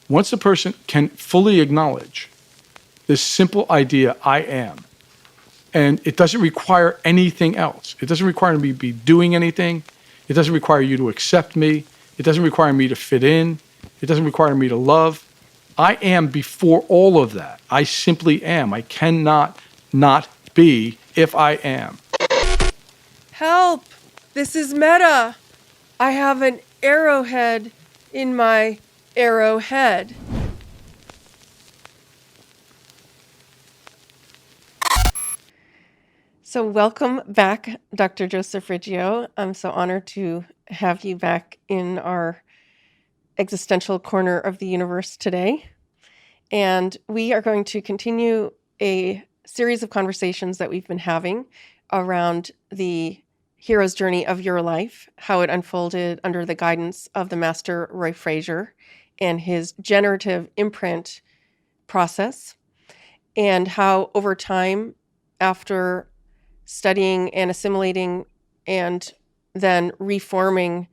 Once a person can fully acknowledge this simple idea, I am, and it doesn't require anything else. It doesn't require me to be doing anything. It doesn't require you to accept me. It doesn't require me to fit in. It doesn't require me to love. I am before all of that. I simply am. I cannot not be if I am. Help! This is meta. I have an arrowhead in my arrowhead. So welcome back, Dr. Joseph Riggio. I'm so honored to have you back in our existential corner of the universe today. And we are going to continue a series of conversations that we've been having around the hero's journey of your life, how it unfolded under the guidance of the master Roy Fraser and his generative imprint process, and how over time, after studying and assimilating and then reforming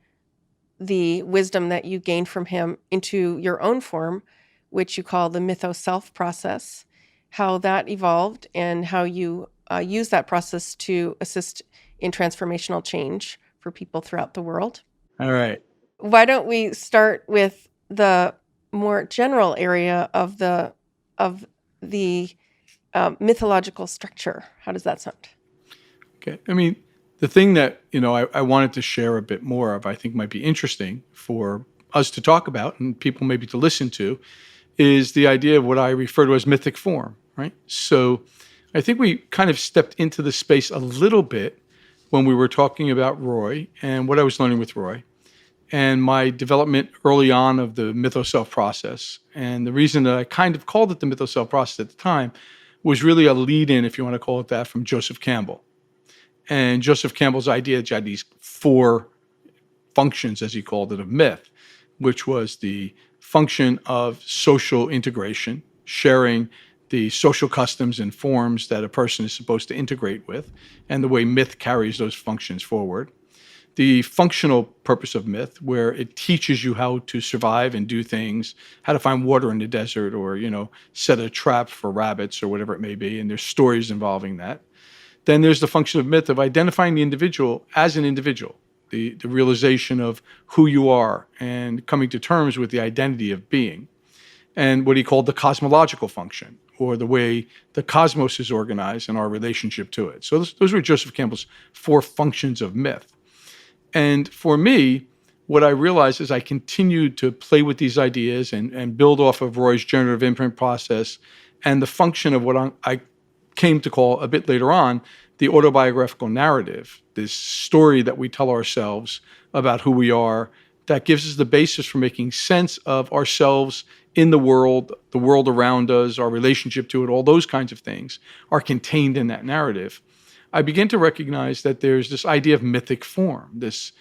the wisdom that you gained from him into your own form, which you call the MythoSelf Process, how that evolved and how you use that process to assist in transformational change for people throughout the world. All right. Why don't we start with the more general area of the mythological structure? How does that sound? Okay. I mean, the thing that, I wanted to share a bit more of, I think might be interesting for us to talk about and people maybe to listen to, is the idea of what I refer to as mythic form, right? So I think we kind of stepped into the space a little bit when we were talking about Roy and what I was learning with Roy and my development early on of the MythoSelf process. And the reason that I kind of called it the MythoSelf process at the time was really a lead-in, if you want to call it that, from Joseph Campbell. And Joseph Campbell's idea that you had these 4 functions, as he called it, of myth, which was the function of social integration, sharing the social customs and forms that a person is supposed to integrate with, and the way myth carries those functions forward. The functional purpose of myth, where it teaches you how to survive and do things, how to find water in the desert or, set a trap for rabbits or whatever it may be, and there's stories involving that. Then there's the function of myth of identifying the individual as an individual, the realization of who you are and coming to terms with the identity of being. And what he called the cosmological function, or the way the cosmos is organized and our relationship to it. So those were Joseph Campbell's 4 functions of myth. And for me, what I realized as I continued to play with these ideas and build off of Roy's generative imprint process and the function of what I came to call a bit later on the autobiographical narrative, this story that we tell ourselves about who we are, that gives us the basis for making sense of ourselves in the world around us, our relationship to it, all those kinds of things are contained in that narrative. I begin to recognize that there's this idea of mythic form, this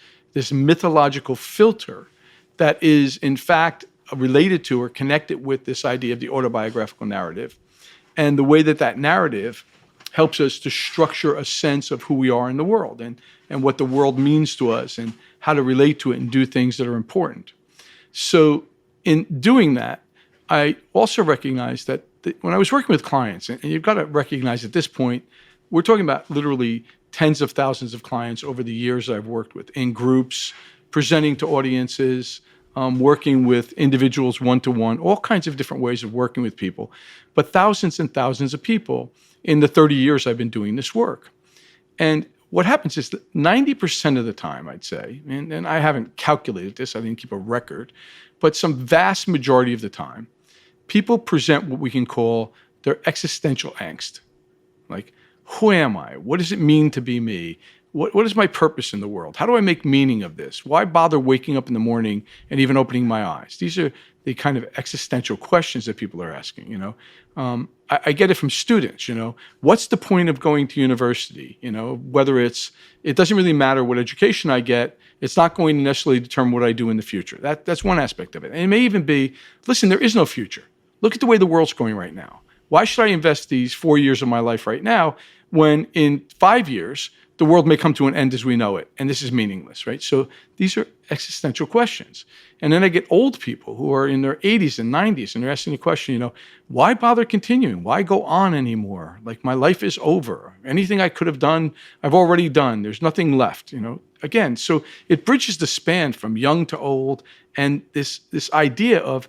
mythological filter that is in fact related to or connected with this idea of the autobiographical narrative, and the way that narrative helps us to structure a sense of who we are in the world and what the world means to us and how to relate to it and do things that are important. So in doing that, I also recognize that when I was working with clients, and you've got to recognize at this point, we're talking about literally tens of thousands of clients over the years I've worked with in groups, presenting to audiences, working with individuals one-to-one, all kinds of different ways of working with people, but thousands and thousands of people in the 30 years I've been doing this work. And what happens is that 90% of the time, I'd say, and I haven't calculated this, I didn't keep a record, but some vast majority of the time, people present what we can call their existential angst. Like, who am I? What does it mean to be me? What is my purpose in the world? How do I make meaning of this? Why bother waking up in the morning and even opening my eyes? These are the kind of existential questions that people are asking, I get it from students, what's the point of going to university? Whether it doesn't really matter what education I get, it's not going to necessarily determine what I do in the future. That's one aspect of it. And it may even be, listen, there is no future. Look at the way the world's going right now. Why should I invest these 4 years of my life right now when in 5 years, the world may come to an end as we know it, and this is meaningless, right? So these are existential questions. And then I get old people who are in their 80s and 90s, and they're asking the question, why bother continuing? Why go on anymore? Like, my life is over. Anything I could have done, I've already done. There's nothing left, Again, so it bridges the span from young to old, and this idea of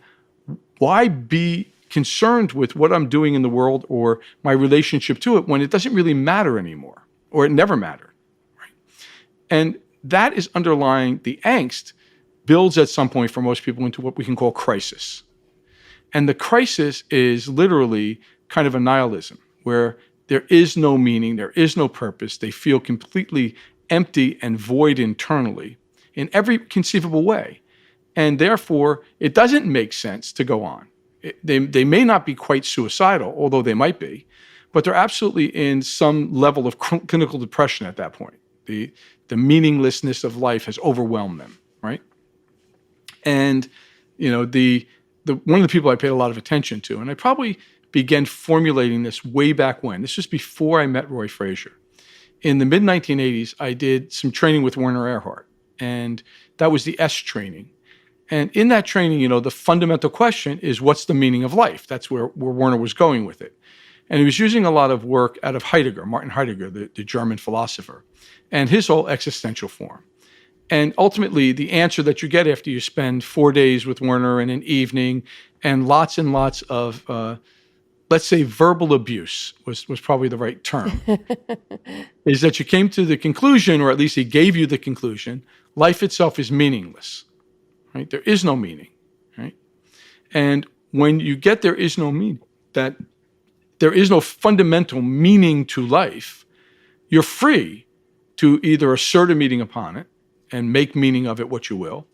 why be concerned with what I'm doing in the world or my relationship to it when it doesn't really matter anymore, or it never mattered, right? And that is underlying the angst builds at some point for most people into what we can call crisis. And the crisis is literally kind of a nihilism, where there is no meaning, there is no purpose. They feel completely empty and void internally in every conceivable way. And therefore, it doesn't make sense to go on. They may not be quite suicidal, although they might be, but they're absolutely in some level of clinical depression at that point. The meaninglessness of life has overwhelmed them, right? And one of the people I paid a lot of attention to, and I probably began formulating this way back when. This was before I met Roy Frazier. In the mid-1980s, I did some training with Werner Erhard, and that was the S training. And in that training, the fundamental question is, what's the meaning of life? That's where Werner was going with it. And he was using a lot of work out of Heidegger, Martin Heidegger, the German philosopher, and his whole existential form. And ultimately, the answer that you get after you spend 4 days with Werner and an evening and lots of, let's say, verbal abuse was probably the right term, is that you came to the conclusion, or at least he gave you the conclusion, life itself is meaningless. Right? There is no meaning, right? And when you get there is no meaning, that there is no fundamental meaning to life, you're free to either assert a meaning upon it and make meaning of it what you will,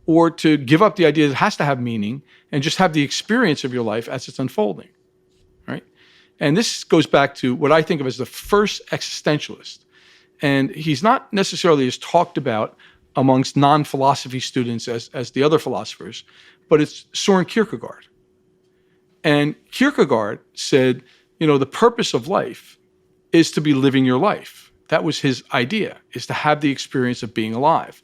or to give up the idea that it has to have meaning and just have the experience of your life as it's unfolding, right? And this goes back to what I think of as the first existentialist. And he's not necessarily as talked about amongst non-philosophy students as the other philosophers, but it's Soren Kierkegaard. And Kierkegaard said, the purpose of life is to be living your life. That was his idea, is to have the experience of being alive.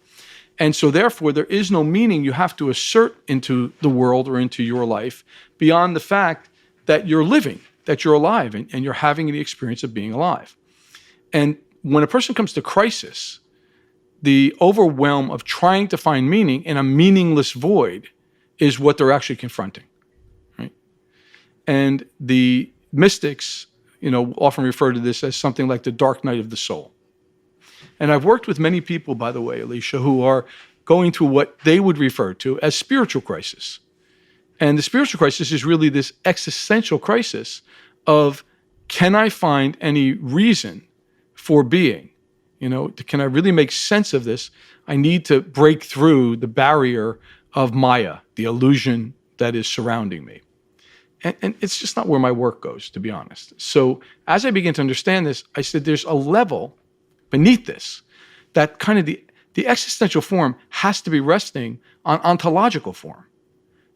And so therefore, there is no meaning you have to assert into the world or into your life beyond the fact that you're living, that you're alive, and you're having the experience of being alive. And when a person comes to crisis, the overwhelm of trying to find meaning in a meaningless void is what they're actually confronting, right? And the mystics, often refer to this as something like the dark night of the soul. And I've worked with many people, by the way, Alicia, who are going through what they would refer to as spiritual crisis. And the spiritual crisis is really this existential crisis of, can I find any reason for being? Can I really make sense of this? I need to break through the barrier of Maya, the illusion that is surrounding me. And it's just not where my work goes, to be honest. So as I begin to understand this, I said there's a level beneath this that kind of the existential form has to be resting on ontological form.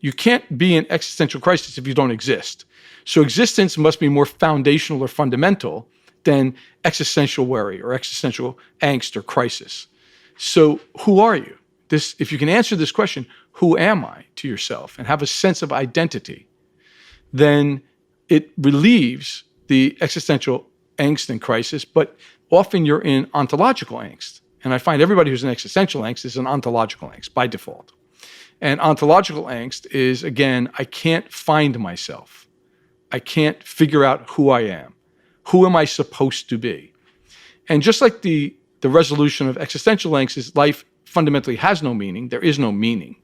You can't be in existential crisis if you don't exist. So existence must be more foundational or fundamental than existential worry or existential angst or crisis. So who are you? If you can answer this question, who am I, to yourself, and have a sense of identity, then it relieves the existential angst and crisis, but often you're in ontological angst. And I find everybody who's in existential angst is an ontological angst by default. And ontological angst is, again, I can't find myself. I can't figure out who I am. Who am I supposed to be? And just like the resolution of existential angst is life fundamentally has no meaning, there is no meaning.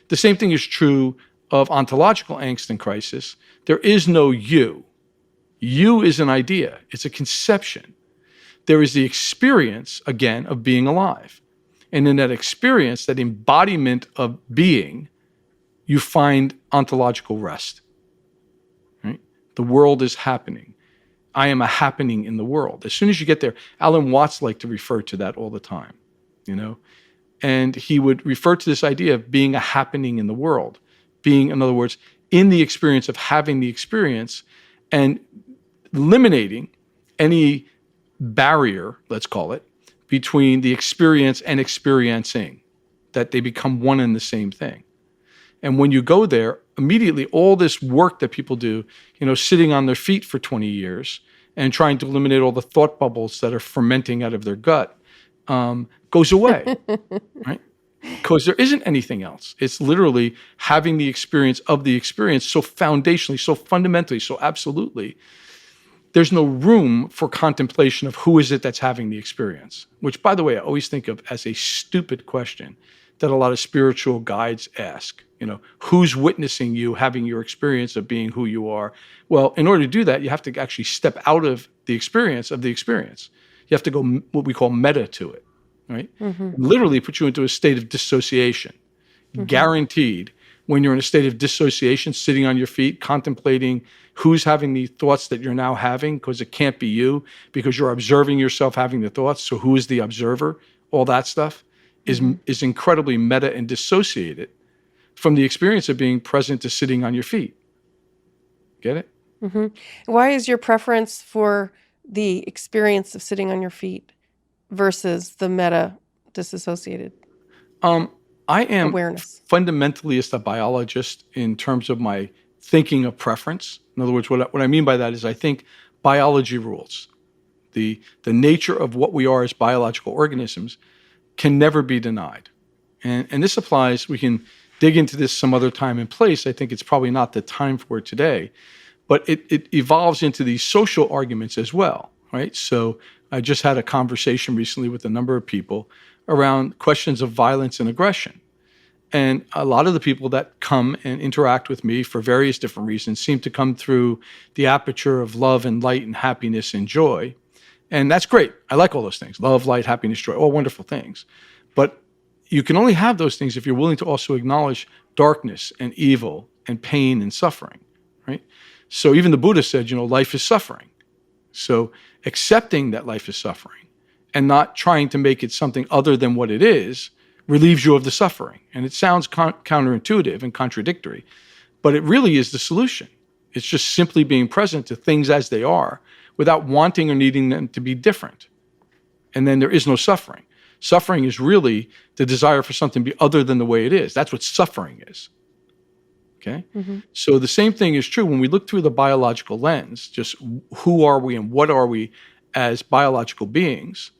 The same thing is true of ontological angst and crisis. There is no you. You is an idea. It's a conception. There is the experience, again, of being alive. And in that experience, that embodiment of being, you find ontological rest. Right? The world is happening. I am a happening in the world. As soon as you get there, Alan Watts liked to refer to that all the time, And he would refer to this idea of being a happening in the world, being, in other words, in the experience of having the experience and eliminating any barrier, let's call it, between the experience and experiencing, that they become one and the same thing. And when you go there, immediately all this work that people do, sitting on their feet for 20 years and trying to eliminate all the thought bubbles that are fermenting out of their gut, goes away, right? Because there isn't anything else. It's literally having the experience of the experience so foundationally, so fundamentally, so absolutely. There's no room for contemplation of who is it that's having the experience, which, by the way, I always think of as a stupid question that a lot of spiritual guides ask. Who's witnessing you having your experience of being who you are? Well, in order to do that, you have to actually step out of the experience of the experience. You have to go what we call meta to it, right? Literally put you into a state of dissociation. Guaranteed, when you're in a state of dissociation, sitting on your feet, contemplating who's having the thoughts that you're now having, because it can't be you, because you're observing yourself having the thoughts. So who is the observer? All that stuff is incredibly meta and dissociated from the experience of being present to sitting on your feet. Get it? Why is your preference for the experience of sitting on your feet versus the meta disassociated I am awareness? fundamentally a biologist in terms of my thinking of preference. In other words, what I mean by that is I think biology rules. The nature of what we are as biological organisms can never be denied. And this applies, we can dig into this some other time and place. I think it's probably not the time for it today, but it evolves into these social arguments as well, right? So I just had a conversation recently with a number of people around questions of violence and aggression. And a lot of the people that come and interact with me for various different reasons seem to come through the aperture of love and light and happiness and joy. And that's great. I like all those things. Love, light, happiness, joy, all wonderful things. But you can only have those things if you're willing to also acknowledge darkness and evil and pain and suffering, right? So even the Buddha said, life is suffering. So accepting that life is suffering and not trying to make it something other than what it is relieves you of the suffering. And it sounds counterintuitive and contradictory, but it really is the solution. It's just simply being present to things as they are without wanting or needing them to be different. And then there is no suffering. Suffering is really the desire for something to be other than the way it is. That's what suffering is. Okay? So the same thing is true when we look through the biological lens, just who are we and what are we as biological beings.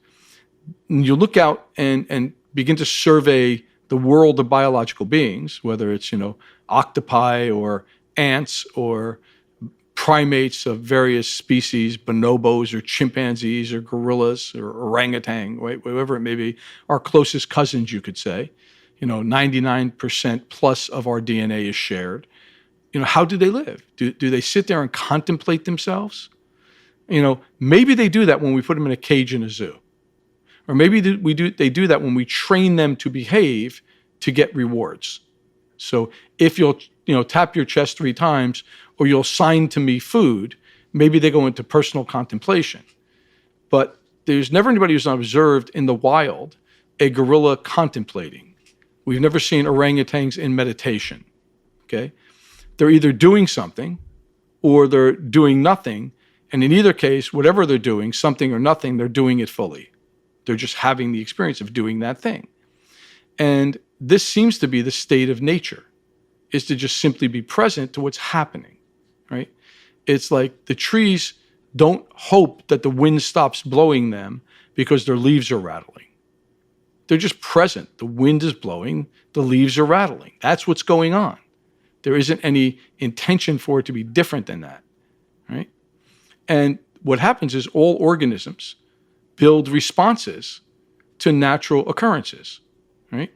And you look out and begin to survey the world of biological beings, whether it's, octopi or ants or primates of various species, bonobos or chimpanzees or gorillas or orangutan, right? Whatever it may be, our closest cousins, you could say. 99% plus of our DNA is shared. How do they live? Do they sit there and contemplate themselves? Maybe they do that when we put them in a cage in a zoo. Or maybe they do that when we train them to behave to get rewards. So if you'll tap your chest 3 times or you'll sign to me food, maybe they go into personal contemplation. But there's never anybody who's observed in the wild a gorilla contemplating. We've never seen orangutans in meditation, okay? They're either doing something or they're doing nothing. And in either case, whatever they're doing, something or nothing, they're doing it fully. They're just having the experience of doing that thing. And this seems to be the state of nature, is to just simply be present to what's happening, right? It's like the trees don't hope that the wind stops blowing them because their leaves are rattling. They're just present. The wind is blowing, the leaves are rattling. That's what's going on. There isn't any intention for it to be different than that, right? And what happens is all organisms build responses to natural occurrences, right?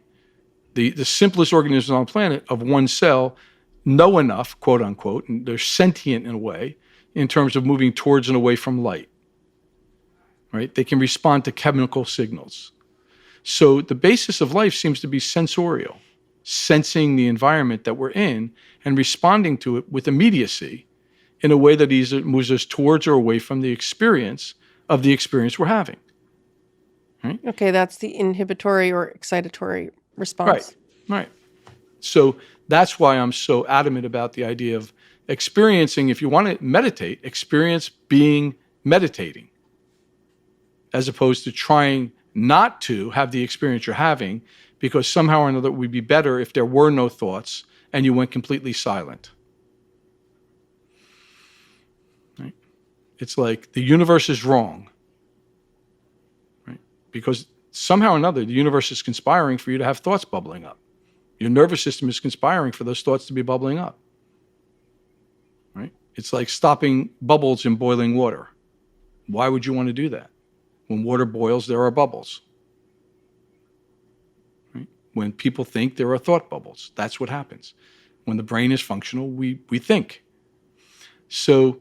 The simplest organisms on the planet of one cell know enough, quote unquote, and they're sentient in a way in terms of moving towards and away from light, right? They can respond to chemical signals. So the basis of life seems to be sensorial, sensing the environment that we're in and responding to it with immediacy in a way that either moves us towards or away from the experience of the experience we're having. Right? Okay, that's the inhibitory or excitatory response. Right. So that's why I'm so adamant about the idea of experiencing, if you want to meditate, experience being meditating, as opposed to trying not to have the experience you're having, because somehow or another it would be better if there were no thoughts and you went completely silent. Right? It's like the universe is wrong, right? Because somehow or another the universe is conspiring for you to have thoughts bubbling up. Your nervous system is conspiring for those thoughts to be bubbling up. Right? It's like stopping bubbles in boiling water. Why would you want to do that? When water boils, there are bubbles. Right? When people think, there are thought bubbles. That's what happens. When the brain is functional, we think. So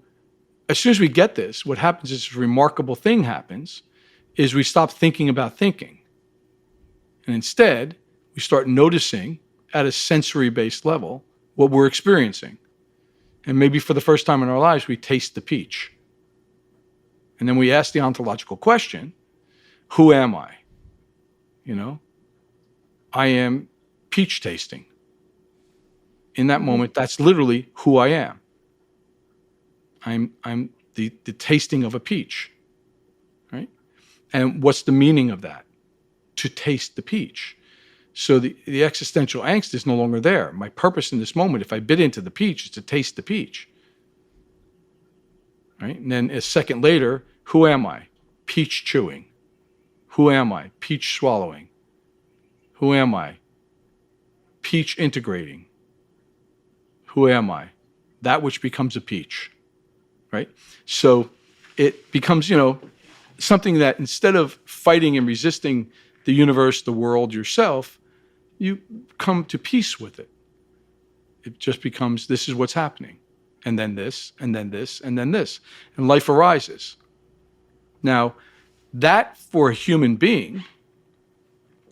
as soon as we get this, what happens is this remarkable thing happens, is we stop thinking about thinking. And instead, we start noticing at a sensory-based level what we're experiencing. And maybe for the first time in our lives, we taste the peach. And then we ask the ontological question, who am I? You know, I am peach tasting. In that moment, that's literally who I am. I'm the tasting of a peach, right? And what's the meaning of that? To taste the peach. So the existential angst is no longer there. My purpose in this moment, if I bit into the peach, is to taste the peach. Right? And then a second later, who am I? Peach chewing. Who am I? Peach swallowing. Who am I? Peach integrating. Who am I? That which becomes a peach. Right? So it becomes, something that instead of fighting and resisting the universe, the world, yourself, you come to peace with it. It just becomes, this is what's happening. And then this, and then this, and then this. And life arises. Now, that for a human being,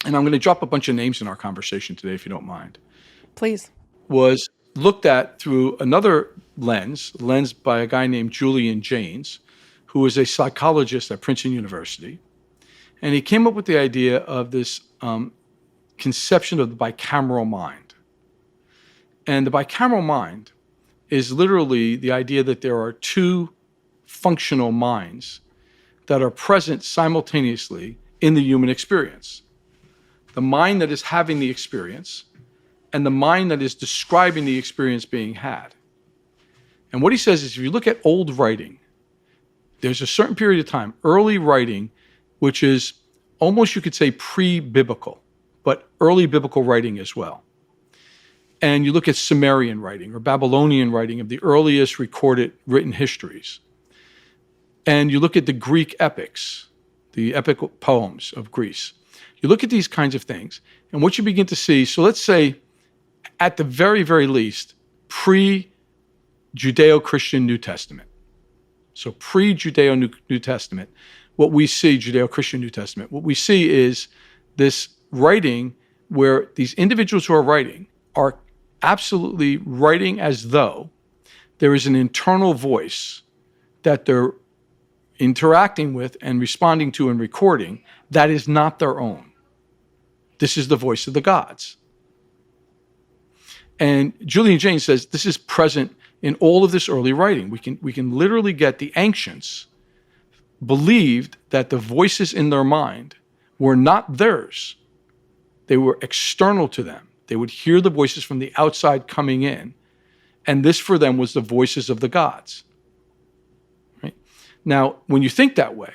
and I'm going to drop a bunch of names in our conversation today, if you don't mind. Please. Was looked at through another lens by a guy named Julian Jaynes, who was a psychologist at Princeton University. And he came up with the idea of this conception of the bicameral mind. And the bicameral mind is literally the idea that there are two functional minds that are present simultaneously in the human experience. The mind that is having the experience and the mind that is describing the experience being had. And what he says is, if you look at old writing, there's a certain period of time, early writing, which is almost, you could say, pre-biblical, but early biblical writing as well. And you look at Sumerian writing or Babylonian writing of the earliest recorded written histories. And you look at the Greek epics, the epic poems of Greece. You look at these kinds of things, and what you begin to see, so let's say, at the very, very least, pre-Judeo-Christian New Testament. So pre-Judeo-New Testament, what we see, Judeo-Christian New Testament, what we see is this writing where these individuals who are writing are absolutely writing as though there is an internal voice that they're interacting with and responding to and recording that is not their own. This is the voice of the gods. And Julian Jaynes says this is present in all of this early writing. We can literally get the ancients believed that the voices in their mind were not theirs. They were external to them. They would hear the voices from the outside coming in, and this for them was the voices of the gods. Right? Now, when you think that way,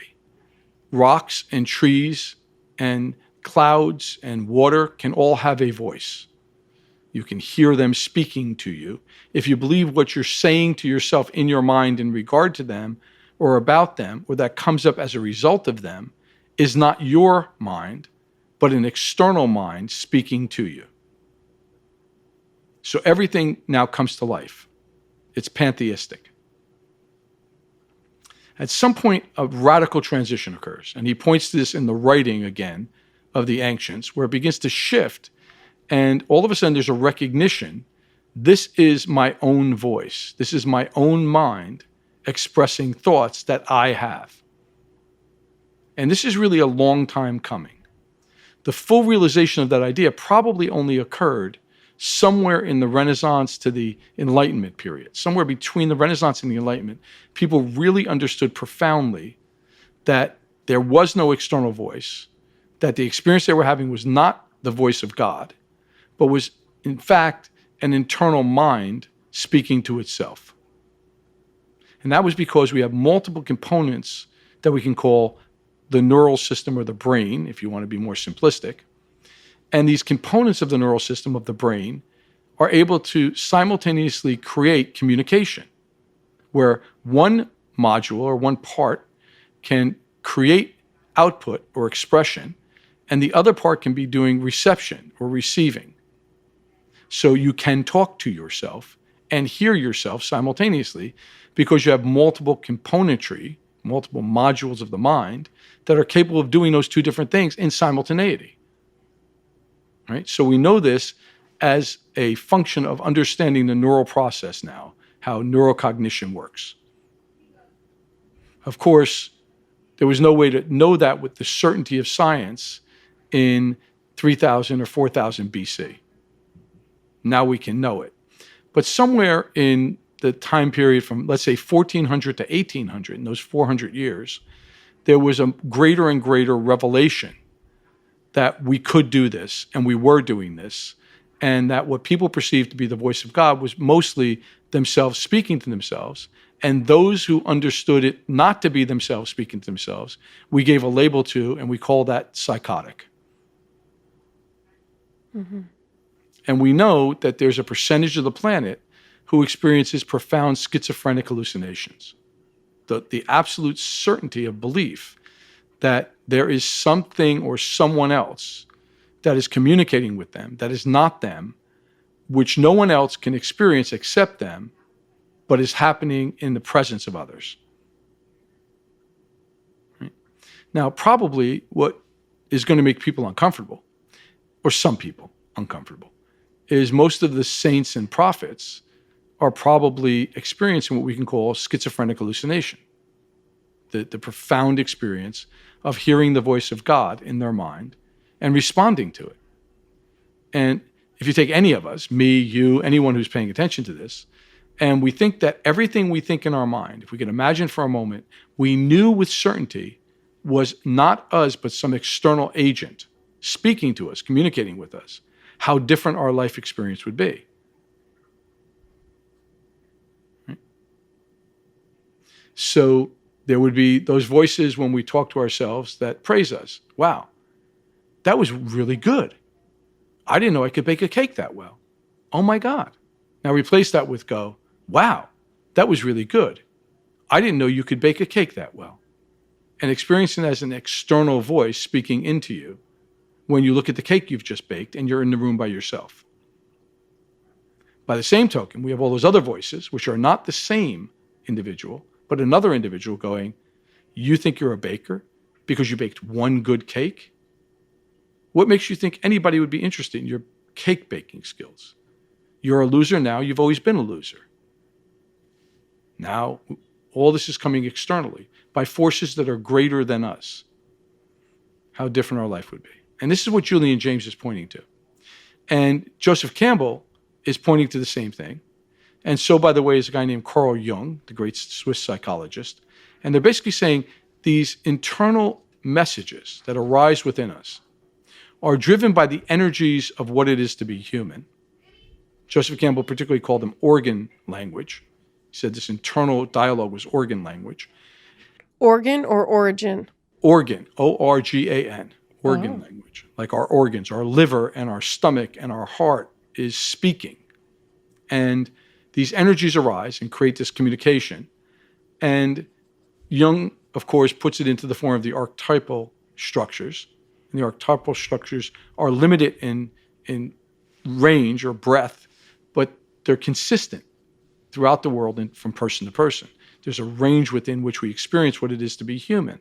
rocks and trees and clouds and water can all have a voice. You can hear them speaking to you. If you believe what you're saying to yourself in your mind in regard to them or about them, or that comes up as a result of them, is not your mind, but an external mind speaking to you. So everything now comes to life. It's pantheistic. At some point, a radical transition occurs, and he points to this in the writing again of the ancients, where it begins to shift. And all of a sudden, there's a recognition. This is my own voice. This is my own mind expressing thoughts that I have. And this is really a long time coming. The full realization of that idea probably only occurred somewhere in the Renaissance to the Enlightenment period. Somewhere between the Renaissance and the Enlightenment, people really understood profoundly that there was no external voice, that the experience they were having was not the voice of God, but was in fact an internal mind speaking to itself. And that was because we have multiple components that we can call the neural system or the brain, if you want to be more simplistic. And these components of the neural system of the brain are able to simultaneously create communication, where one module or one part can create output or expression, and the other part can be doing reception or receiving. So you can talk to yourself and hear yourself simultaneously because you have multiple componentry, multiple modules of the mind that are capable of doing those two different things in simultaneity. Right? So we know this as a function of understanding the neural process now, how neurocognition works. Of course, there was no way to know that with the certainty of science in 3000 or 4000 BC. Now we can know it. But somewhere in the time period from, let's say, 1400 to 1800, in those 400 years, there was a greater and greater revelation that we could do this, and we were doing this, and that what people perceived to be the voice of God was mostly themselves speaking to themselves, and those who understood it not to be themselves speaking to themselves, we gave a label to, and we call that psychotic. Mm-hmm. And we know that there's a percentage of the planet who experiences profound schizophrenic hallucinations. The absolute certainty of belief that there is something or someone else that is communicating with them, that is not them, which no one else can experience except them, but is happening in the presence of others. Right? Now, probably what is going to make people uncomfortable, or some people uncomfortable, is most of the saints and prophets are probably experiencing what we can call schizophrenic hallucination, the profound experience of hearing the voice of God in their mind and responding to it. And if you take any of us, me, you, anyone who's paying attention to this, and we think that everything we think in our mind, if we can imagine for a moment, we knew with certainty was not us, but some external agent speaking to us, communicating with us, how different our life experience would be. Right? So there would be those voices when we talk to ourselves that praise us. Wow, that was really good. I didn't know I could bake a cake that well. Oh my God. Now replace that with go, wow, that was really good. I didn't know you could bake a cake that well. And experiencing it as an external voice speaking into you when you look at the cake you've just baked and you're in the room by yourself. By the same token, we have all those other voices, which are not the same individual, but another individual going, you think you're a baker because you baked one good cake? What makes you think anybody would be interested in your cake baking skills? You're a loser now. You've always been a loser. Now, all this is coming externally by forces that are greater than us. How different our life would be. And this is what Julian James is pointing to. And Joseph Campbell is pointing to the same thing. And so, by the way, is a guy named Carl Jung, the great Swiss psychologist. And they're basically saying these internal messages that arise within us are driven by the energies of what it is to be human. Joseph Campbell particularly called them organ language. He said this internal dialogue was organ language. Organ or origin? Organ, O-R-G-A-N, organ language. Like our organs, our liver and our stomach and our heart is speaking. And these energies arise and create this communication. And Jung, of course, puts it into the form of the archetypal structures. And the archetypal structures are limited in range or breadth, but they're consistent throughout the world and from person to person. There's a range within which we experience what it is to be human.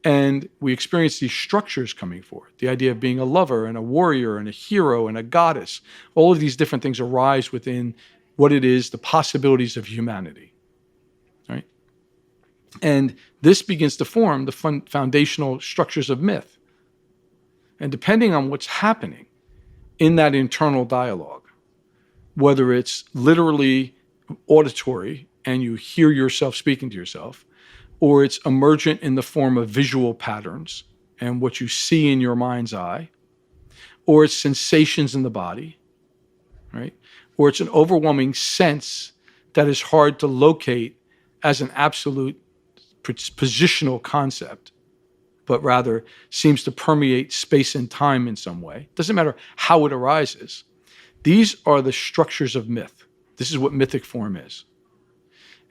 And we experience these structures coming forth. The idea of being a lover and a warrior and a hero and a goddess. All of these different things arise within what it is, the possibilities of humanity. Right? And this begins to form the foundational structures of myth. And depending on what's happening in that internal dialogue, whether it's literally auditory and you hear yourself speaking to yourself, or it's emergent in the form of visual patterns, and what you see in your mind's eye, or it's sensations in the body, right? Or it's an overwhelming sense that is hard to locate as an absolute positional concept, but rather seems to permeate space and time in some way. Doesn't matter how it arises. These are the structures of myth. This is what mythic form is.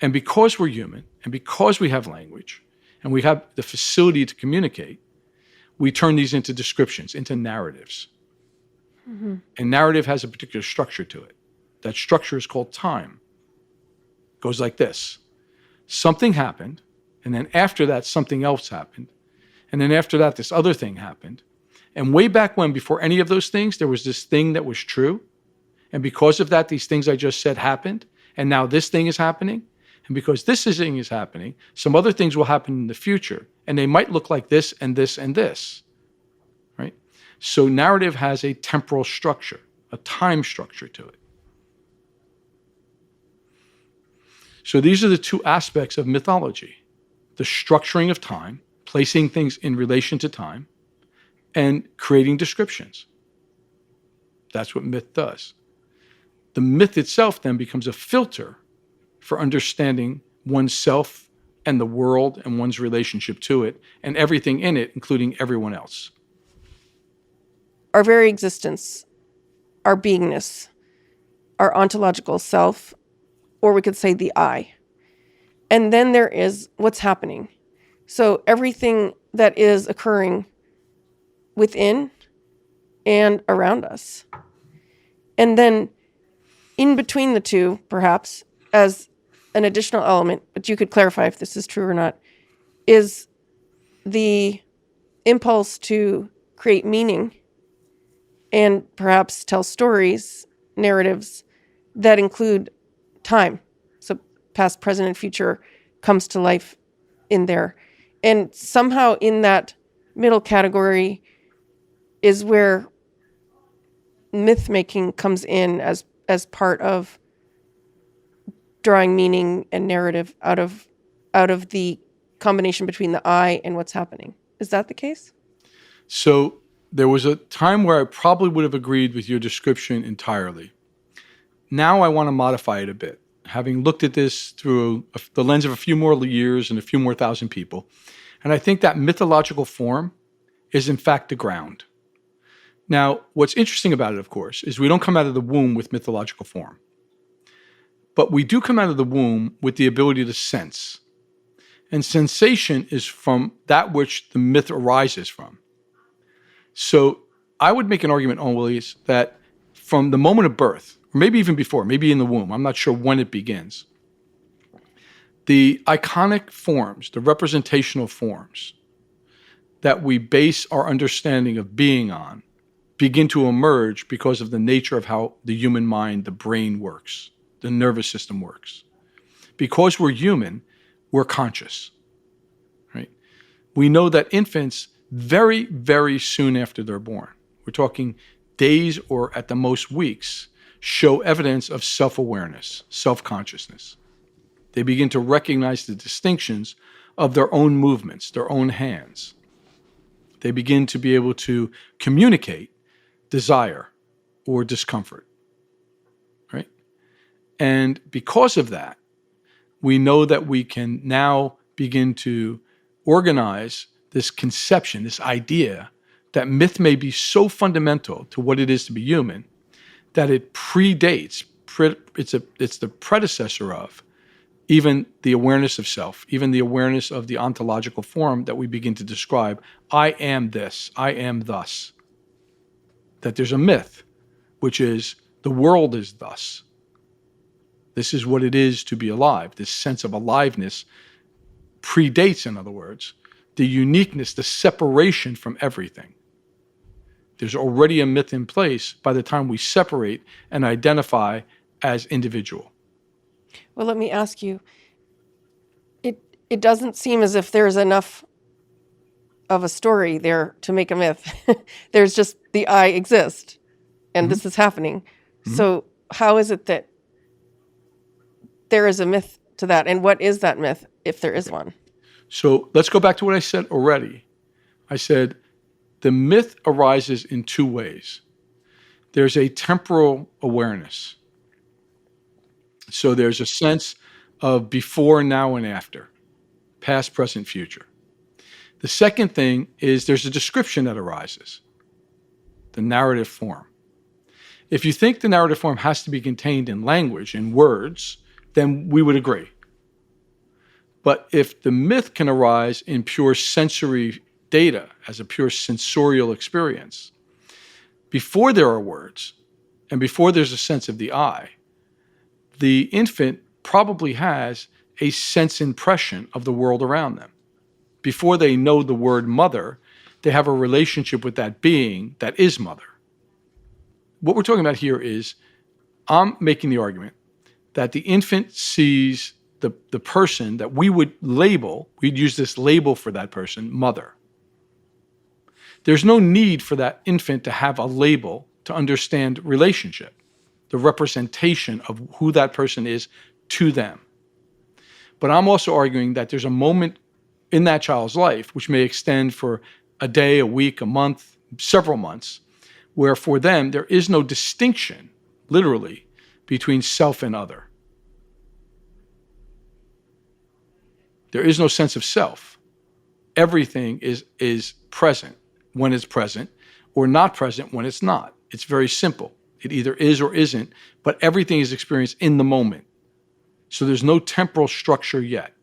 And because we're human, and because we have language, and we have the facility to communicate, we turn these into descriptions, into narratives. Mm-hmm. And narrative has a particular structure to it. That structure is called time. It goes like this. Something happened, and then after that, something else happened. And then after that, this other thing happened. And way back when, before any of those things, there was this thing that was true. And because of that, these things I just said happened. And now this thing is happening. And because this thing is happening, some other things will happen in the future. And they might look like this and this and this, right? So narrative has a temporal structure, a time structure to it. So these are the two aspects of mythology: the structuring of time, placing things in relation to time, and creating descriptions. That's what myth does. The myth itself then becomes a filter for understanding oneself and the world and one's relationship to it and everything in it, including everyone else. Our very existence, our beingness, our ontological self, or we could say the I. And then there is what's happening. So everything that is occurring within and around us. And then in between the two, perhaps, as an additional element, but you could clarify if this is true or not, is the impulse to create meaning and perhaps tell stories, narratives that include time. So past, present, and future comes to life in there. And somehow in that middle category is where myth making comes in as part of drawing meaning and narrative out of the combination between the I and what's happening. Is that the case? So there was a time where I probably would have agreed with your description entirely. Now I want to modify it a bit, having looked at this through the lens of a few more years and a few more thousand people. And I think that mythological form is in fact the ground. Now, what's interesting about it, of course, is we don't come out of the womb with mythological form. But we do come out of the womb with the ability to sense. And sensation is from that which the myth arises from. So I would make an argument always that from the moment of birth, or maybe even before, maybe in the womb, I'm not sure when it begins, the iconic forms, the representational forms that we base our understanding of being on begin to emerge because of the nature of how the human mind, the brain works, the nervous system works. Because we're human, we're conscious, right? We know that infants very, very soon after they're born, we're talking days or at the most weeks, show evidence of self-awareness, self-consciousness. They begin to recognize the distinctions of their own movements, their own hands. They begin to be able to communicate desire or discomfort, right? And because of that, we know that we can now begin to organize this conception, this idea that myth may be so fundamental to what it is to be human that it predates, it's the predecessor of even the awareness of self, even the awareness of the ontological form that we begin to describe. I am this, I am thus. That there's a myth, which is the world is thus. This is what it is to be alive. This sense of aliveness predates, in other words, the uniqueness, the separation from everything. There's already a myth in place by the time we separate and identify as individual. Well, let me ask you, it doesn't seem as if there's enough of a story there to make a myth. There's just the I exist and this is happening. Mm-hmm. So how is it that there is a myth to that? And what is that myth if there is one? So let's go back to what I said already. I said, the myth arises in two ways. There's a temporal awareness. So there's a sense of before, now, and after, past, present, future. The second thing is there's a description that arises, the narrative form. If you think the narrative form has to be contained in language, in words, then we would agree. But if the myth can arise in pure sensory data, as a pure sensorial experience, before there are words and before there's a sense of the I, the infant probably has a sense impression of the world around them. Before they know the word mother, they have a relationship with that being that is mother. What we're talking about here is, I'm making the argument that the infant sees the person that we would label, we'd use this label for that person, mother. There's no need for that infant to have a label to understand relationship, the representation of who that person is to them. But I'm also arguing that there's a moment in that child's life, which may extend for a day, a week, a month, several months, where for them, there is no distinction, literally, between self and other. There is no sense of self. Everything is present when it's present, or not present when it's not. It's very simple. It either is or isn't, but everything is experienced in the moment. So there's no temporal structure yet.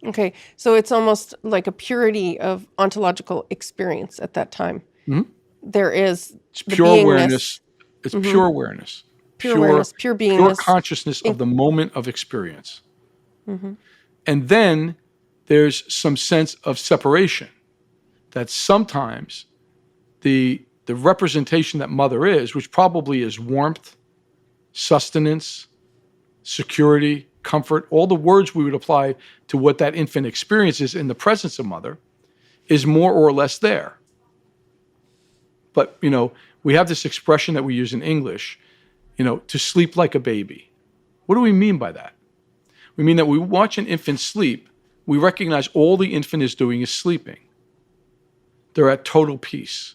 Okay, so it's almost like a purity of ontological experience at that time. Mm-hmm. There is It's the pure beingness, awareness. It's pure awareness. pure awareness, pure Pure beingness. consciousness of the moment of experience. Mm-hmm. And then there's some sense of separation, that sometimes the representation that mother is, which probably is warmth, sustenance, security, comfort, all the words we would apply to what that infant experiences in the presence of mother, is more or less there. But, we have this expression that we use in English, to sleep like a baby. What do we mean by that? We mean that we watch an infant sleep, we recognize all the infant is doing is sleeping. They're at total peace.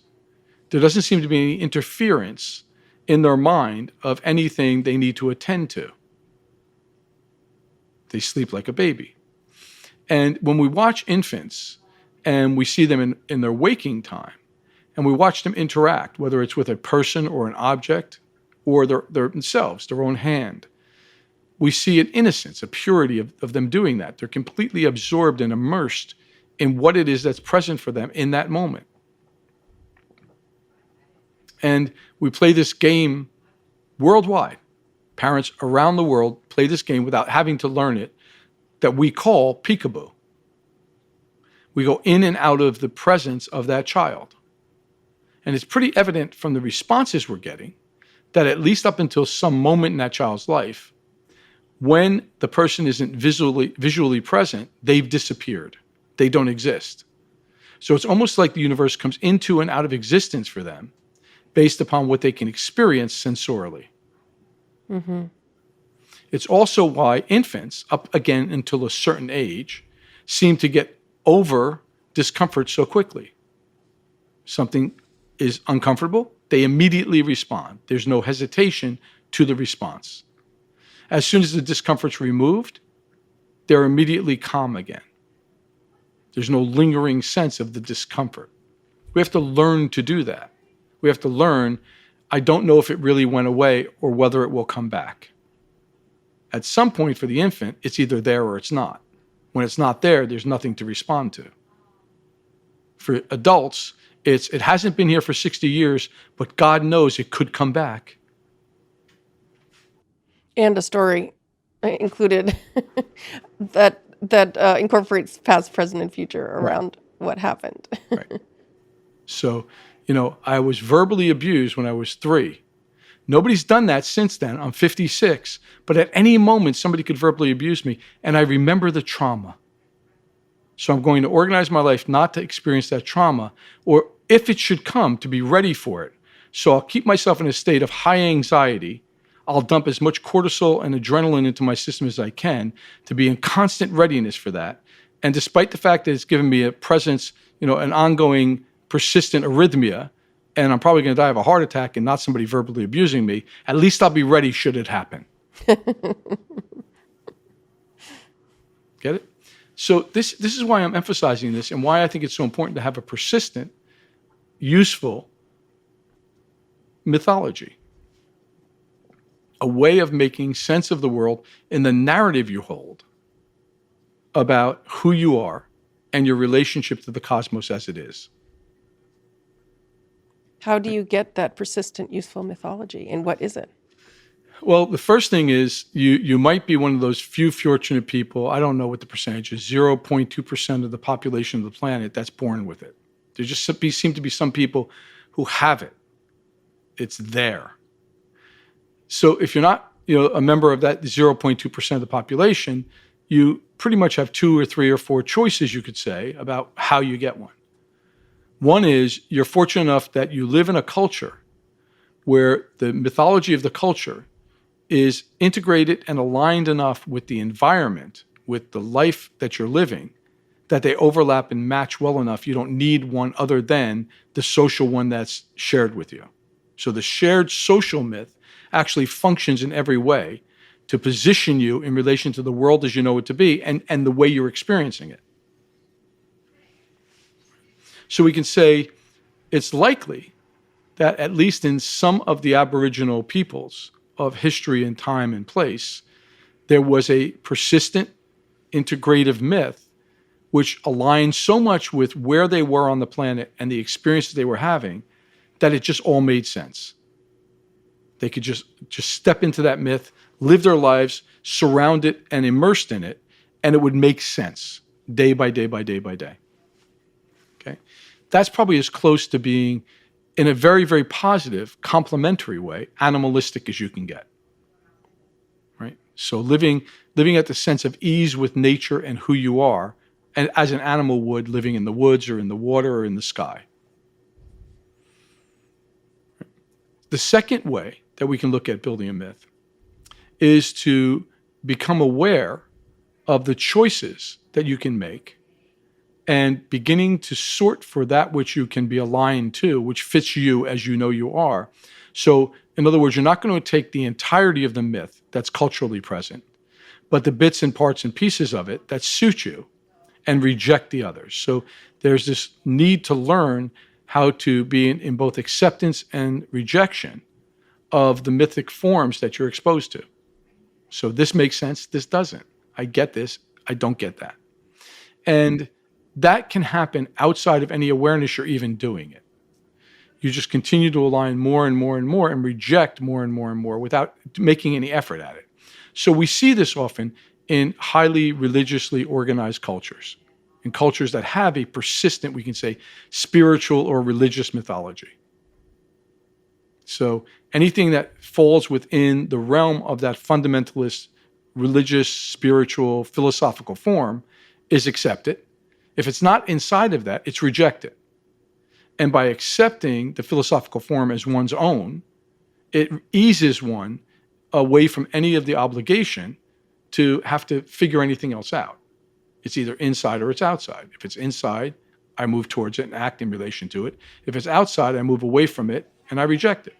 There doesn't seem to be any interference in their mind of anything they need to attend to. They sleep like a baby. And when we watch infants and we see them in their waking time, and we watch them interact, whether it's with a person or an object or themselves, their own hand, we see an innocence, a purity of them doing that. They're completely absorbed and immersed in what it is that's present for them in that moment. And we play this game worldwide. Parents around the world play this game without having to learn it, that we call peekaboo. We go in and out of the presence of that child. And it's pretty evident from the responses we're getting that at least up until some moment in that child's life, when the person isn't visually present, they've disappeared. They don't exist. So it's almost like the universe comes into and out of existence for them based upon what they can experience sensorially. Mm-hmm. It's also why infants, up again until a certain age, seem to get over discomfort so quickly. Something is uncomfortable, they immediately respond. There's no hesitation to the response. As soon as the discomfort's removed, they're immediately calm again. There's no lingering sense of the discomfort. We have to learn to do that. We have to learn, I don't know if it really went away or whether it will come back. At some point for the infant, it's either there or it's not. When it's not there, there's nothing to respond to. For adults, it hasn't been here for 60 years, but God knows it could come back. And a story included that incorporates past, present, and future around what happened. Right. So, I was verbally abused when I was 3. Nobody's done that since then. I'm 56. But at any moment, somebody could verbally abuse me, and I remember the trauma. So I'm going to organize my life not to experience that trauma, or if it should come, to be ready for it. So I'll keep myself in a state of high anxiety. I'll dump as much cortisol and adrenaline into my system as I can to be in constant readiness for that. And despite the fact that it's given me a presence an ongoing persistent arrhythmia, and I'm probably going to die of a heart attack and not somebody verbally abusing me, at least I'll be ready should it happen. Get it? So this is why I'm emphasizing this and why I think it's so important to have a persistent, useful mythology, a way of making sense of the world in the narrative you hold about who you are and your relationship to the cosmos as it is. How do you get that persistent, useful mythology, and what is it? Well, the first thing is you might be one of those few fortunate people. I don't know what the percentage is, 0.2% of the population of the planet that's born with it. There just seem to be some people who have it. It's there. So if you're not a member of that 0.2% of the population, you pretty much have 2 or 3 or 4 choices, you could say, about how you get one. One is you're fortunate enough that you live in a culture where the mythology of the culture is integrated and aligned enough with the environment, with the life that you're living, that they overlap and match well enough. You don't need one other than the social one that's shared with you. So the shared social myth actually functions in every way to position you in relation to the world as you know it to be and the way you're experiencing it. So we can say it's likely that at least in some of the Aboriginal peoples of history and time and place, there was a persistent integrative myth which aligned so much with where they were on the planet and the experiences they were having that it just all made sense. They could just step into that myth, live their lives surrounded and immersed in it, and it would make sense day by day by day by day. Okay? That's probably as close to being, in a very, very positive, complementary way, animalistic as you can get. Right? So living at the sense of ease with nature and who you are, and as an animal would living in the woods or in the water or in the sky. The second way that we can look at building a myth is to become aware of the choices that you can make and beginning to sort for that which you can be aligned to, which fits you as you know you are. So, in other words, you're not going to take the entirety of the myth that's culturally present, but the bits and parts and pieces of it that suit you and reject the others. So there's this need to learn how to be in both acceptance and rejection of the mythic forms that you're exposed to. So this makes sense, this doesn't. I get this, I don't get that. And that can happen outside of any awareness you're even doing it. You just continue to align more and more and more and reject more and more and more without making any effort at it. So we see this often in highly religiously organized cultures, in cultures that have a persistent, we can say, spiritual or religious mythology. So anything that falls within the realm of that fundamentalist, religious, spiritual, philosophical form is accepted. If it's not inside of that, it's rejected. And by accepting the philosophical form as one's own, it eases one away from any of the obligation to have to figure anything else out. It's either inside or it's outside. If it's inside, I move towards it and act in relation to it. If it's outside, I move away from it and I reject it.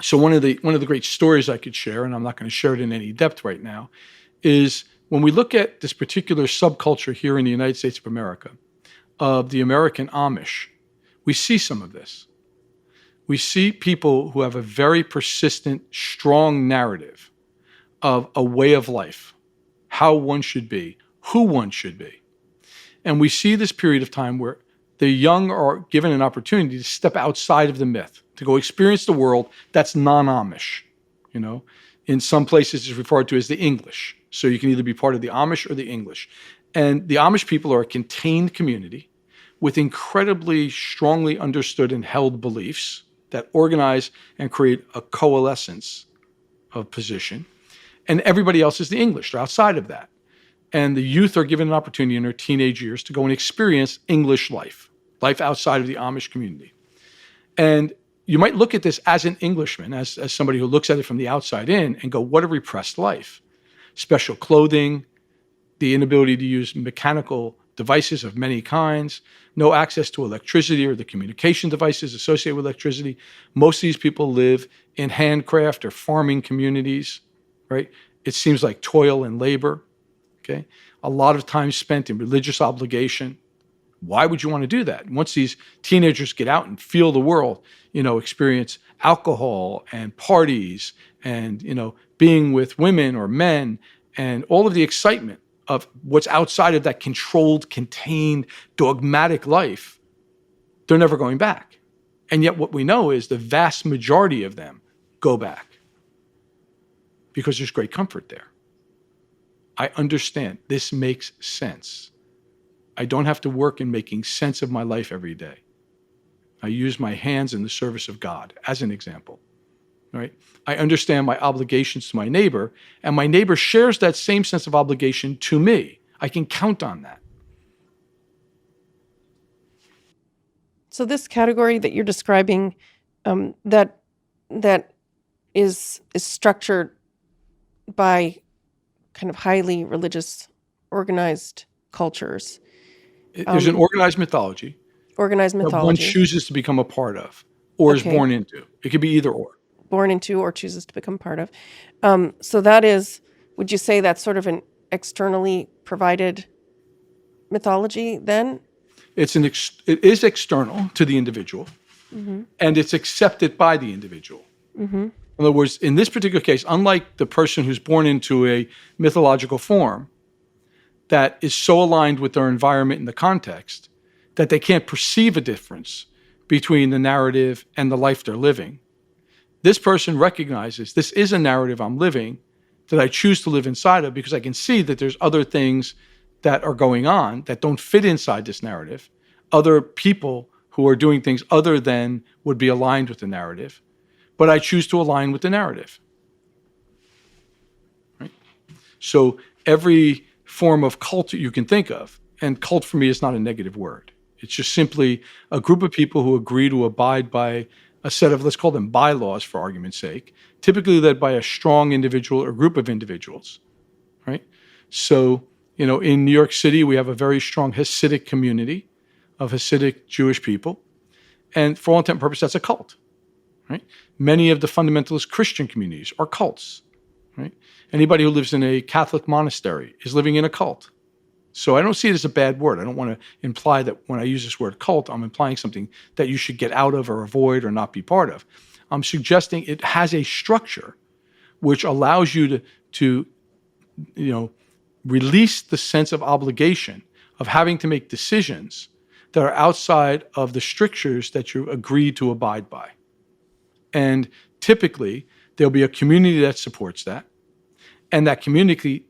So one of the great stories I could share, and I'm not going to share it in any depth right now, is when we look at this particular subculture here in the United States of America, of the American Amish, we see some of this. We see people who have a very persistent, strong narrative of a way of life, how one should be, who one should be. And we see this period of time where the young are given an opportunity to step outside of the myth, to go experience the world that's non-Amish. In some places it's referred to as the English. So you can either be part of the Amish or the English. And the Amish people are a contained community with incredibly strongly understood and held beliefs that organize and create a coalescence of position. And everybody else is the English. They're outside of that. And the youth are given an opportunity in their teenage years to go and experience English life outside of the Amish community. And you might look at this as an Englishman, as somebody who looks at it from the outside in and go, what a repressed life. Special clothing, the inability to use mechanical devices of many kinds, no access to electricity or the communication devices associated with electricity. Most of these people live in handcraft or farming communities, right? It seems like toil and labor, okay? A lot of time spent in religious obligation. Why would you want to do that? Once these teenagers get out and feel the world, experience alcohol and parties and, being with women or men and all of the excitement of what's outside of that controlled, contained, dogmatic life, they're never going back. And yet what we know is the vast majority of them go back because there's great comfort there. I understand. This makes sense. I don't have to work in making sense of my life every day. I use my hands in the service of God, as an example, right? I understand my obligations to my neighbor, and my neighbor shares that same sense of obligation to me. I can count on that. So this category that you're describing, that is structured by kind of highly religious, organized cultures. There's an organized mythology Organized that one mythology. chooses to become a part of or is Okay. born into. It could be either or. Born into or chooses to become part of. So that is, would you say that's sort of an externally provided mythology then? It is external to the individual, and it's accepted by the individual. In other words, in this particular case, unlike the person who's born into a mythological form that is so aligned with their environment and the context that they can't perceive a difference between the narrative and the life they're living, this person recognizes this is a narrative I'm living that I choose to live inside of because I can see that there's other things that are going on that don't fit inside this narrative, other people who are doing things other than would be aligned with the narrative, but I choose to align with the narrative. Right? So every form of cult you can think of, and cult for me is not a negative word. It's just simply a group of people who agree to abide by a set of, let's call them bylaws for argument's sake, typically led by a strong individual or group of individuals, right? So, in New York City, we have a very strong Hasidic community of Hasidic Jewish people. And for all intent and purpose, that's a cult, right? Many of the fundamentalist Christian communities are cults, right? Anybody who lives in a Catholic monastery is living in a cult. So I don't see it as a bad word. I don't want to imply that when I use this word cult, I'm implying something that you should get out of or avoid or not be part of. I'm suggesting it has a structure which allows you to release the sense of obligation of having to make decisions that are outside of the strictures that you agreed to abide by. And typically, there'll be a community that supports that. And that community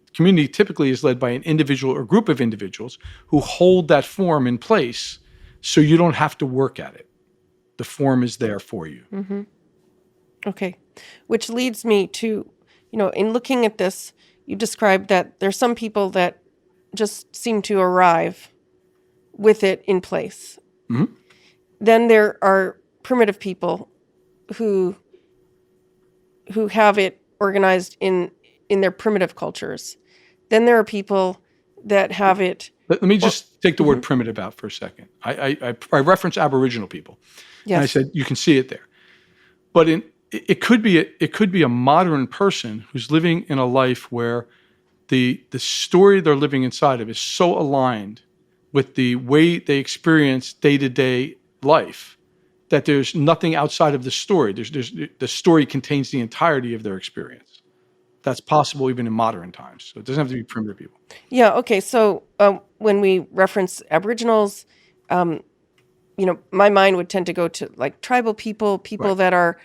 typically is led by an individual or group of individuals who hold that form in place so you don't have to work at it. The form is there for you. Mm-hmm. Okay. Which leads me to, in looking at this, you described that there's some people that just seem to arrive with it in place. Mm-hmm. Then there are primitive people who have it organized in their primitive cultures. Then there are people that have it. Let me just take the word primitive out for a second. I reference Aboriginal people, Yes. and I said you can see it there. But it could be a modern person who's living in a life where the story they're living inside of is so aligned with the way they experience day-to-day life that there's nothing outside of the story. The story contains the entirety of their experience. That's possible even in modern times. So it doesn't have to be primitive people. Yeah. Okay. So when we reference Aboriginals, my mind would tend to go to like tribal people Right. that are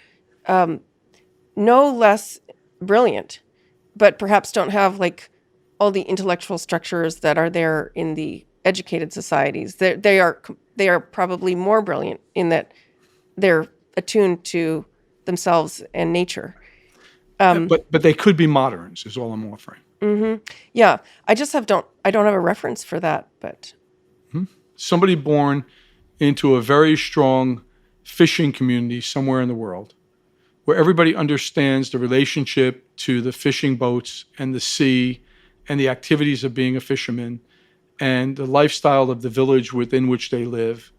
no less brilliant, but perhaps don't have like all the intellectual structures that are there in the educated societies. They are probably more brilliant in that they're attuned to themselves and nature. But they could be moderns is all I'm offering. Mm-hmm. Yeah. I don't have a reference for that, but. Somebody born into a very strong fishing community somewhere in the world where everybody understands the relationship to the fishing boats and the sea and the activities of being a fisherman and the lifestyle of the village within which they live.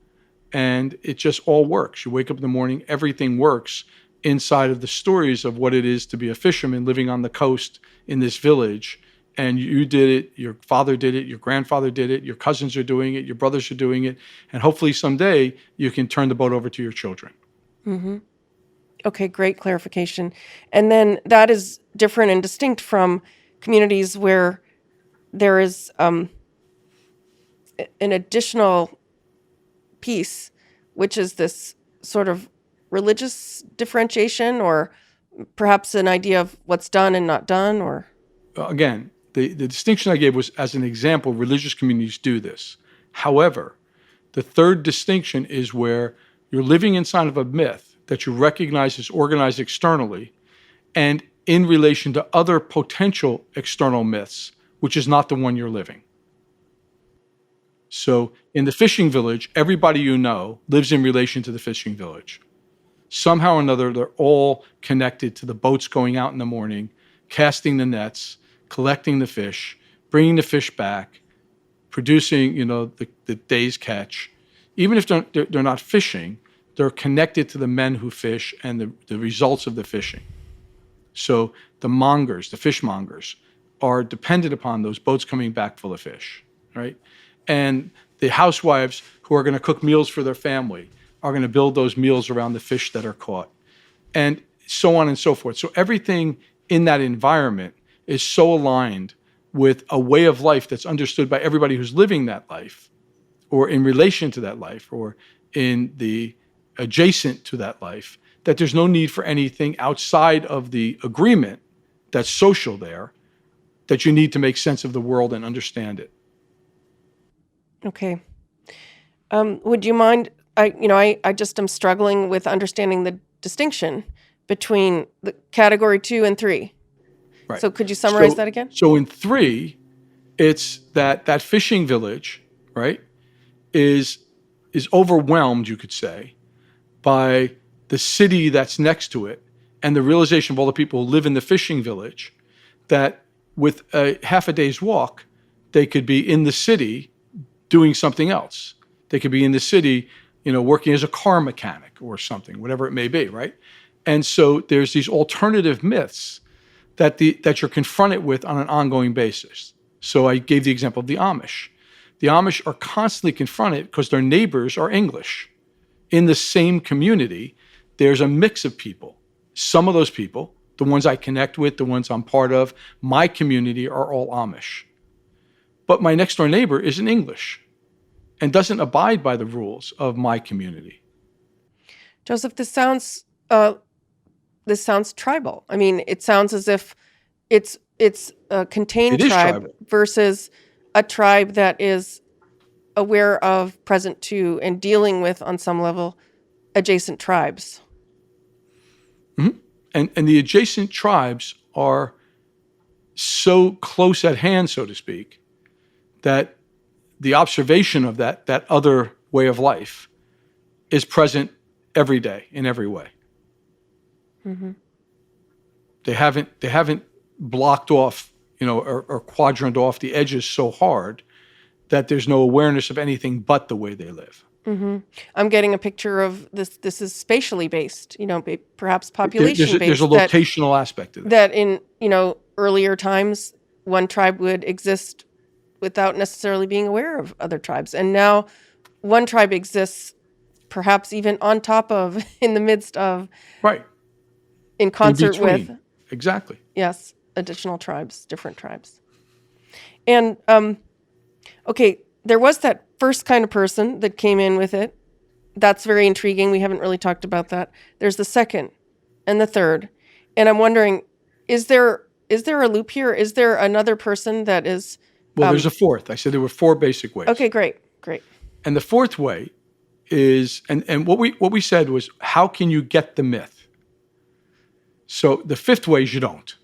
And it just all works. You wake up in the morning, everything works inside of the stories of what it is to be a fisherman living on the coast in this village. And you did it, your father did it, your grandfather did it, your cousins are doing it, your brothers are doing it. And hopefully someday you can turn the boat over to your children. Mm-hmm. Okay, great clarification. And then that is different and distinct from communities where there is an additional piece, which is this sort of religious differentiation, or perhaps an idea of what's done and not done, or... Again, the distinction I gave was as an example, religious communities do this. However, the third distinction is where you're living inside of a myth that you recognize is organized externally and in relation to other potential external myths, which is not the one you're living. So in the fishing village, everybody you know lives in relation to the fishing village. Somehow or another, they're all connected to the boats going out in the morning, casting the nets, collecting the fish, bringing the fish back, producing, the day's catch. Even if they're not fishing, they're connected to the men who fish and the results of the fishing. So the mongers, the fishmongers, are dependent upon those boats coming back full of fish, right? And the housewives who are going to cook meals for their family are going to build those meals around the fish that are caught, and so on and so forth. So everything in that environment is so aligned with a way of life that's understood by everybody who's living that life, or in relation to that life, or in the adjacent to that life, that there's no need for anything outside of the agreement that's social there, that you need to make sense of the world and understand it. Okay. Would you mind, I just am struggling with understanding the distinction between the category 2 and 3. Right. So could you summarize that again? So in 3, it's that fishing village, right, is overwhelmed, you could say, by the city that's next to it and the realization of all the people who live in the fishing village, that with a half a day's walk, they could be in the city doing something else. They could be in the city, working as a car mechanic or something, whatever it may be, right? And so there's these alternative myths that you're confronted with on an ongoing basis. So I gave the example of the Amish. The Amish are constantly confronted because their neighbors are English. In the same community, there's a mix of people. Some of those people, the ones I connect with, the ones I'm part of, my community, are all Amish. But my next door neighbor isn't English and doesn't abide by the rules of my community. Joseph, this sounds tribal. I mean, it sounds as if it's a contained tribe tribal versus a tribe that is aware of, present to, and dealing with, on some level, adjacent tribes. Mm-hmm. And the adjacent tribes are so close at hand, so to speak, that the observation of that other way of life is present every day in every way. Mm-hmm. They haven't blocked off, or quadrant off the edges so hard that there's no awareness of anything but the way they live. Mm-hmm. I'm getting a picture of this. This is spatially based, perhaps population based. There's a locational aspect to that. That in, earlier times, one tribe would exist without necessarily being aware of other tribes. And now one tribe exists perhaps even on top of, in the midst of, right, in concert with. Exactly. Yes, additional tribes, different tribes. And, okay, there was that first kind of person that came in with it. That's very intriguing. We haven't really talked about that. There's the second and the third. And I'm wondering, is there a loop here? Is there another person that is... Well, there's a fourth. I said there were 4 basic ways. Okay, great. And the fourth way is, and what we said was, how can you get the myth? So the 5th way is you don't.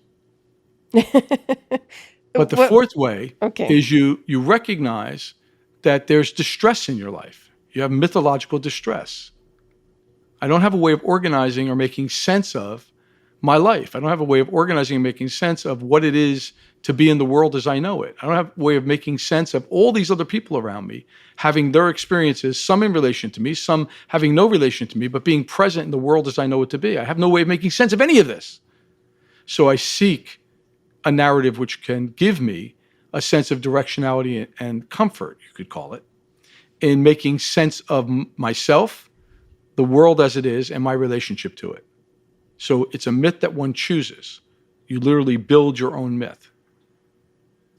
But the 4th way is you recognize that there's distress in your life. You have mythological distress. I don't have a way of organizing or making sense of my life. I don't have a way of organizing and making sense of what it is to be in the world as I know it. I don't have a way of making sense of all these other people around me, having their experiences, some in relation to me, some having no relation to me, but being present in the world as I know it to be. I have no way of making sense of any of this. So I seek a narrative which can give me a sense of directionality and comfort, you could call it, in making sense of myself, the world as it is, and my relationship to it. So it's a myth that one chooses. You literally build your own myth.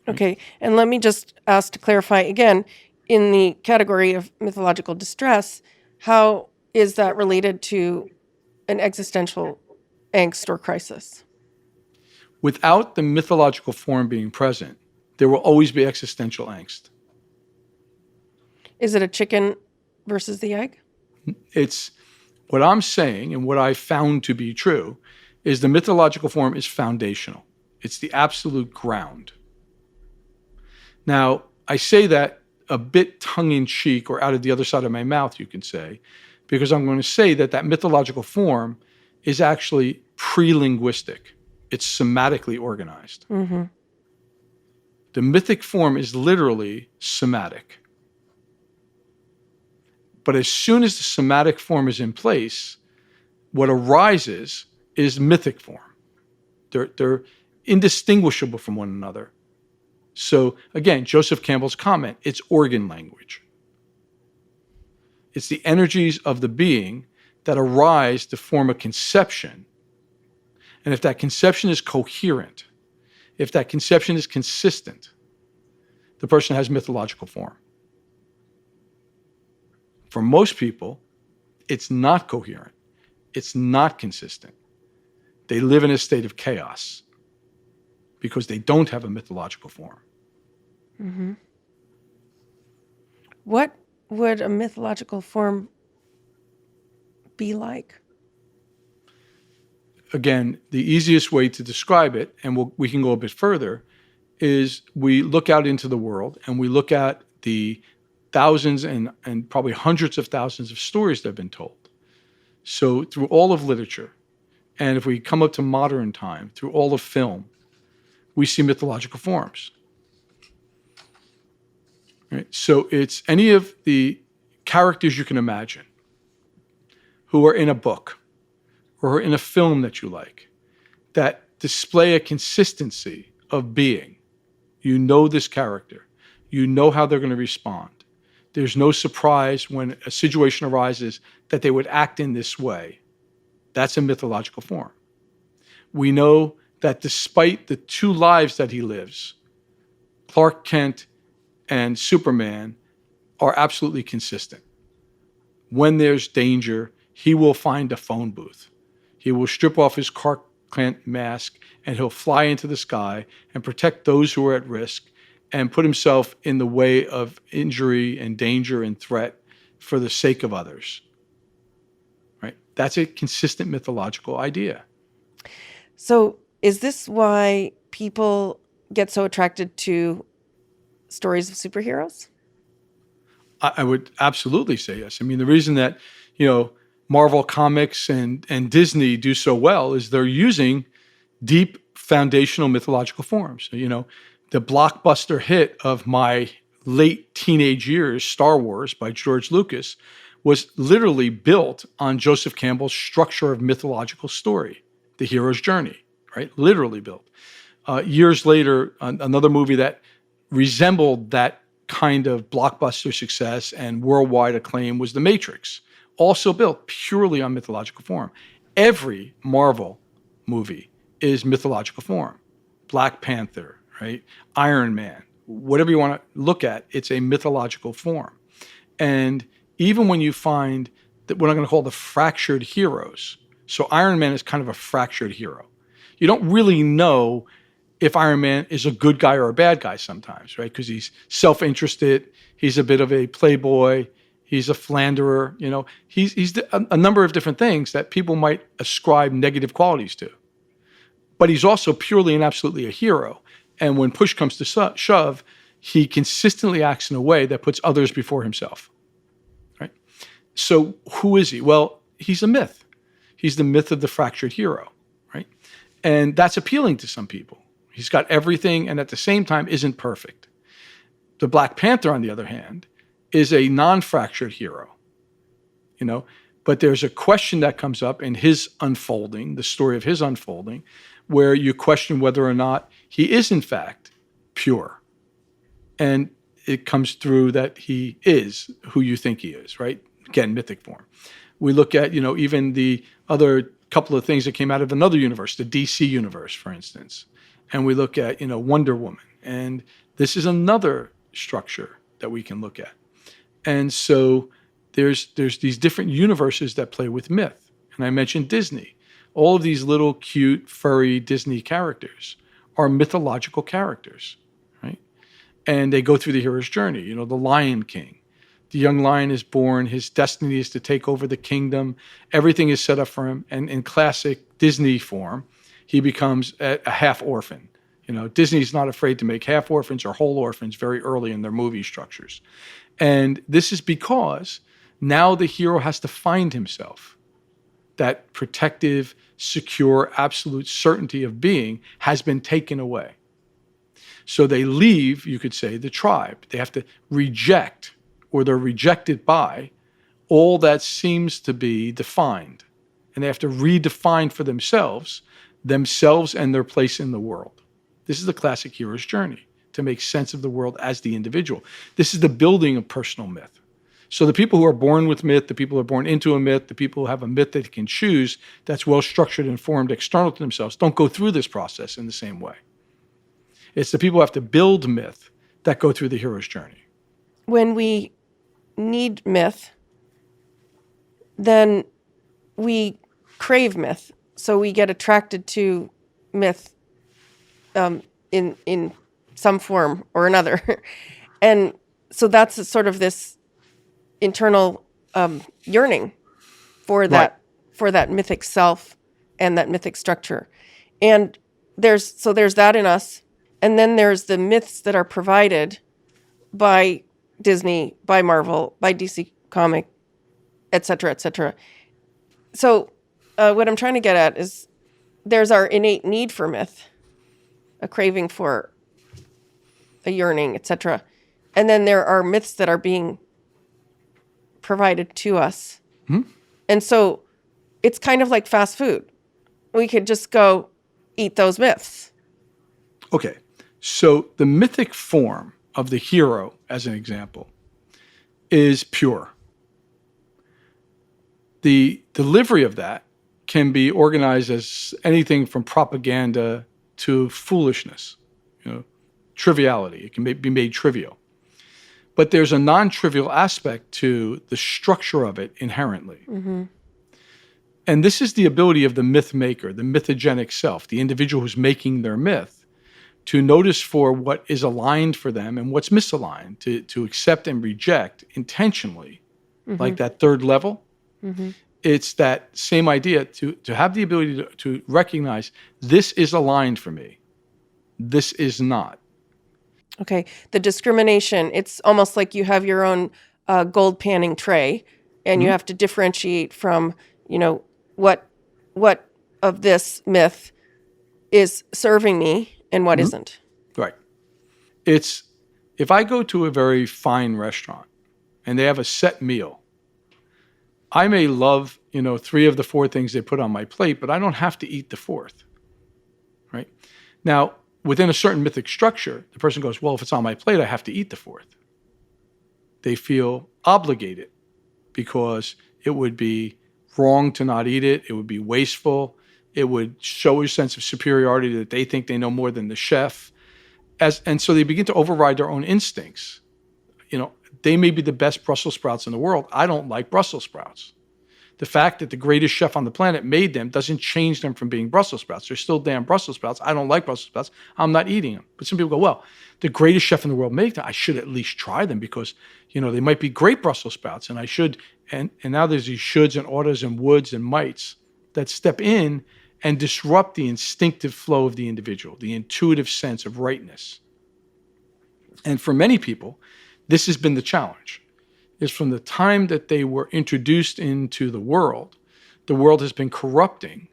Okay, and let me just ask to clarify again, in the category of mythological distress, how is that related to an existential angst or crisis? Without the mythological form being present, there will always be existential angst. Is it a chicken versus the egg? It's what I'm saying, and what I found to be true, is the mythological form is foundational. It's the absolute ground. Now, I say that a bit tongue-in-cheek, or out of the other side of my mouth, you can say, because I'm going to say that that mythological form is actually pre-linguistic. It's somatically organized. Mm-hmm. The mythic form is literally somatic. But as soon as the somatic form is in place, what arises is mythic form. They're indistinguishable from one another. So again, Joseph Campbell's comment, it's organ language. It's the energies of the being that arise to form a conception. And if that conception is coherent, if that conception is consistent, the person has mythological form. For most people, it's not coherent. It's not consistent. They live in a state of chaos because they don't have a mythological form. Mm-hmm. What would a mythological form be like? Again, the easiest way to describe it, and we can go a bit further, is we look out into the world and we look at the thousands and probably hundreds of thousands of stories that have been told. So through all of literature, and if we come up to modern time, through all of film, we see mythological forms. Right? So it's any of the characters you can imagine who are in a book or in a film that you like that display a consistency of being. You know this character. You know how they're going to respond. There's no surprise when a situation arises that they would act in this way. That's a mythological form. We know that despite the two lives that he lives, Clark Kent and Superman are absolutely consistent. When there's danger, he will find a phone booth. He will strip off his Clark Kent mask and he'll fly into the sky and protect those who are at risk and put himself in the way of injury and danger and threat for the sake of others. Right? That's a consistent mythological idea. So is this why people get so attracted to stories of superheroes? I would absolutely say yes. I mean, the reason that, Marvel Comics and Disney do so well is they're using deep foundational mythological forms. So, the blockbuster hit of my late teenage years, Star Wars by George Lucas, was literally built on Joseph Campbell's structure of mythological story, the hero's journey, right? Literally built. Years later, another movie that resembled that kind of blockbuster success and worldwide acclaim was The Matrix, also built purely on mythological form. Every Marvel movie is mythological form. Black Panther, right? Iron Man, whatever you want to look at, it's a mythological form. And even when you find that what I'm going to call the fractured heroes, so Iron Man is kind of a fractured hero. You don't really know if Iron Man is a good guy or a bad guy sometimes, right? Because he's self-interested, he's a bit of a playboy, he's a philanderer, he's a number of different things that people might ascribe negative qualities to. But he's also purely and absolutely a hero. And when push comes to shove, he consistently acts in a way that puts others before himself, right? So who is he? Well, he's a myth. He's the myth of the fractured hero, right? And that's appealing to some people. He's got everything and at the same time isn't perfect. The Black Panther, on the other hand, is a non-fractured hero, but there's a question that comes up in his unfolding, the story of his unfolding, where you question whether or not he is in fact pure. And it comes through that he is who you think he is, right? Again, mythic form. We look at, even the other couple of things that came out of another universe, the DC universe, for instance. And we look at, Wonder Woman. And this is another structure that we can look at. And so there's these different universes that play with myth. And I mentioned Disney. All of these little cute, furry Disney characters are mythological characters, right? And they go through the hero's journey. The Lion King. The young lion is born. His destiny is to take over the kingdom. Everything is set up for him. And in classic Disney form, he becomes a half orphan. Disney's not afraid to make half orphans or whole orphans very early in their movie structures. And this is because now the hero has to find himself. That protective, secure, absolute certainty of being has been taken away. So they leave, you could say, the tribe. They have to reject, or they're rejected by, all that seems to be defined. And they have to redefine for themselves and their place in the world. This is the classic hero's journey, to make sense of the world as the individual. This is the building of personal myth. So the people who are born with myth, the people who are born into a myth, the people who have a myth that they can choose, that's well-structured and formed external to themselves, don't go through this process in the same way. It's the people who have to build myth that go through the hero's journey. When we need myth, then we crave myth. So we get attracted to myth in some form or another. And so that's sort of this internal yearning for that, Right. for that mythic self and that mythic structure. And there's that in us. And then there's the myths that are provided by Disney, by Marvel, by DC Comic, et cetera, et cetera. So what I'm trying to get at is there's our innate need for myth, a craving for a yearning, et cetera. And then there are myths that are being provided to us. Mm-hmm. And so it's kind of like fast food. We could just go eat those myths. Okay, so the mythic form of the hero, as an example, is pure. The delivery of that can be organized as anything from propaganda to foolishness, triviality. It can be made trivial. But there's a non-trivial aspect to the structure of it inherently. Mm-hmm. And this is the ability of the myth maker, the mythogenic self, the individual who's making their myth, to notice for what is aligned for them and what's misaligned, to accept and reject intentionally, Mm-hmm. like that third level. Mm-hmm. It's that same idea to have the ability to recognize this is aligned for me, this is not. Okay. The discrimination, it's almost like you have your own gold panning tray and you Mhm. have to differentiate from, what of this myth is serving me and what Mhm. isn't. Right. It's if I go to a very fine restaurant and they have a set meal, I may love, 3 of the 4 things they put on my plate, but I don't have to eat the 4th, right? Now, within a certain mythic structure, the person goes, well, if it's on my plate, I have to eat the 4th. They feel obligated because it would be wrong to not eat it. It would be wasteful. It would show a sense of superiority that they think they know more than the chef. And so they begin to override their own instincts. They may be the best Brussels sprouts in the world. I don't like Brussels sprouts. The fact that the greatest chef on the planet made them doesn't change them from being Brussels sprouts. They're still damn Brussels sprouts. I don't like Brussels sprouts. I'm not eating them. But some people go, well, the greatest chef in the world made them. I should at least try them because, they might be great Brussels sprouts and I should. And now there's these shoulds and oughtas and woulds and mights that step in and disrupt the instinctive flow of the individual, the intuitive sense of rightness. And for many people, this has been the challenge, is from the time that they were introduced into the world has been corrupting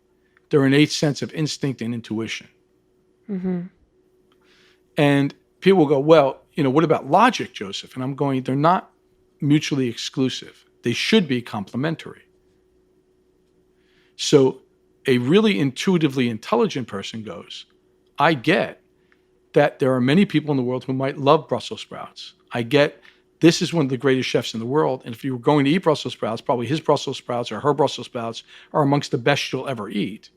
their innate sense of instinct and intuition. Mm-hmm. And people will go, well, what about logic, Joseph? And I'm going, they're not mutually exclusive. They should be complementary. So a really intuitively intelligent person goes, I get that there are many people in the world who might love Brussels sprouts. I get this is one of the greatest chefs in the world. And if you were going to eat Brussels sprouts, probably his Brussels sprouts or her Brussels sprouts are amongst the best you'll ever eat.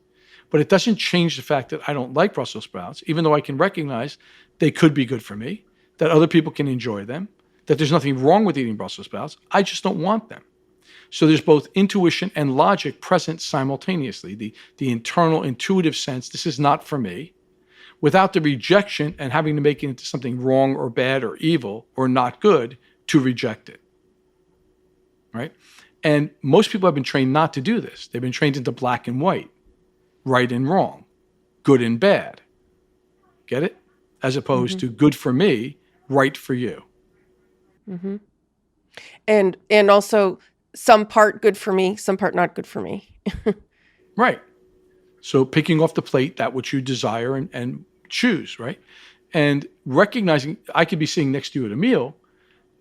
But it doesn't change the fact that I don't like Brussels sprouts, even though I can recognize they could be good for me, that other people can enjoy them, that there's nothing wrong with eating Brussels sprouts. I just don't want them. So there's both intuition and logic present simultaneously. The internal intuitive sense, this is not for me, without the rejection and having to make it into something wrong or bad or evil or not good to reject it, right? And most people have been trained not to do this. They've been trained into black and white, right and wrong, good and bad. Get it? As opposed to good for me, right for you. And also some part good for me, some part not good for me. Right. So picking off the plate that which you desire and choose, right? And recognizing I could be sitting next to you at a meal,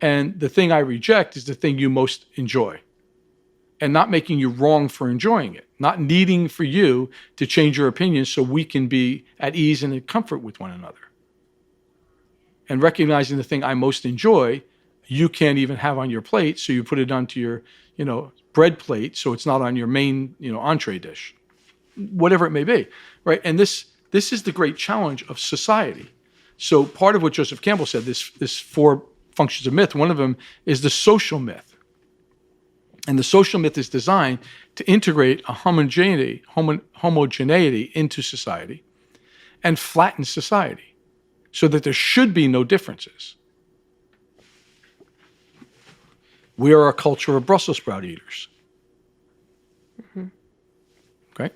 and the thing I reject is the thing you most enjoy. And not making you wrong for enjoying it, not needing for you to change your opinion so we can be at ease and in comfort with one another. And recognizing the thing I most enjoy, you can't even have on your plate, so you put it onto your, bread plate, so it's not on your main, entree dish, whatever it may be, right? And this is the great challenge of society. So part of what Joseph Campbell said, this 4 functions of myth, one of them is the social myth. And the social myth is designed to integrate a homogeneity into society and flatten society so that there should be no differences. We are a culture of Brussels sprout eaters. Okay?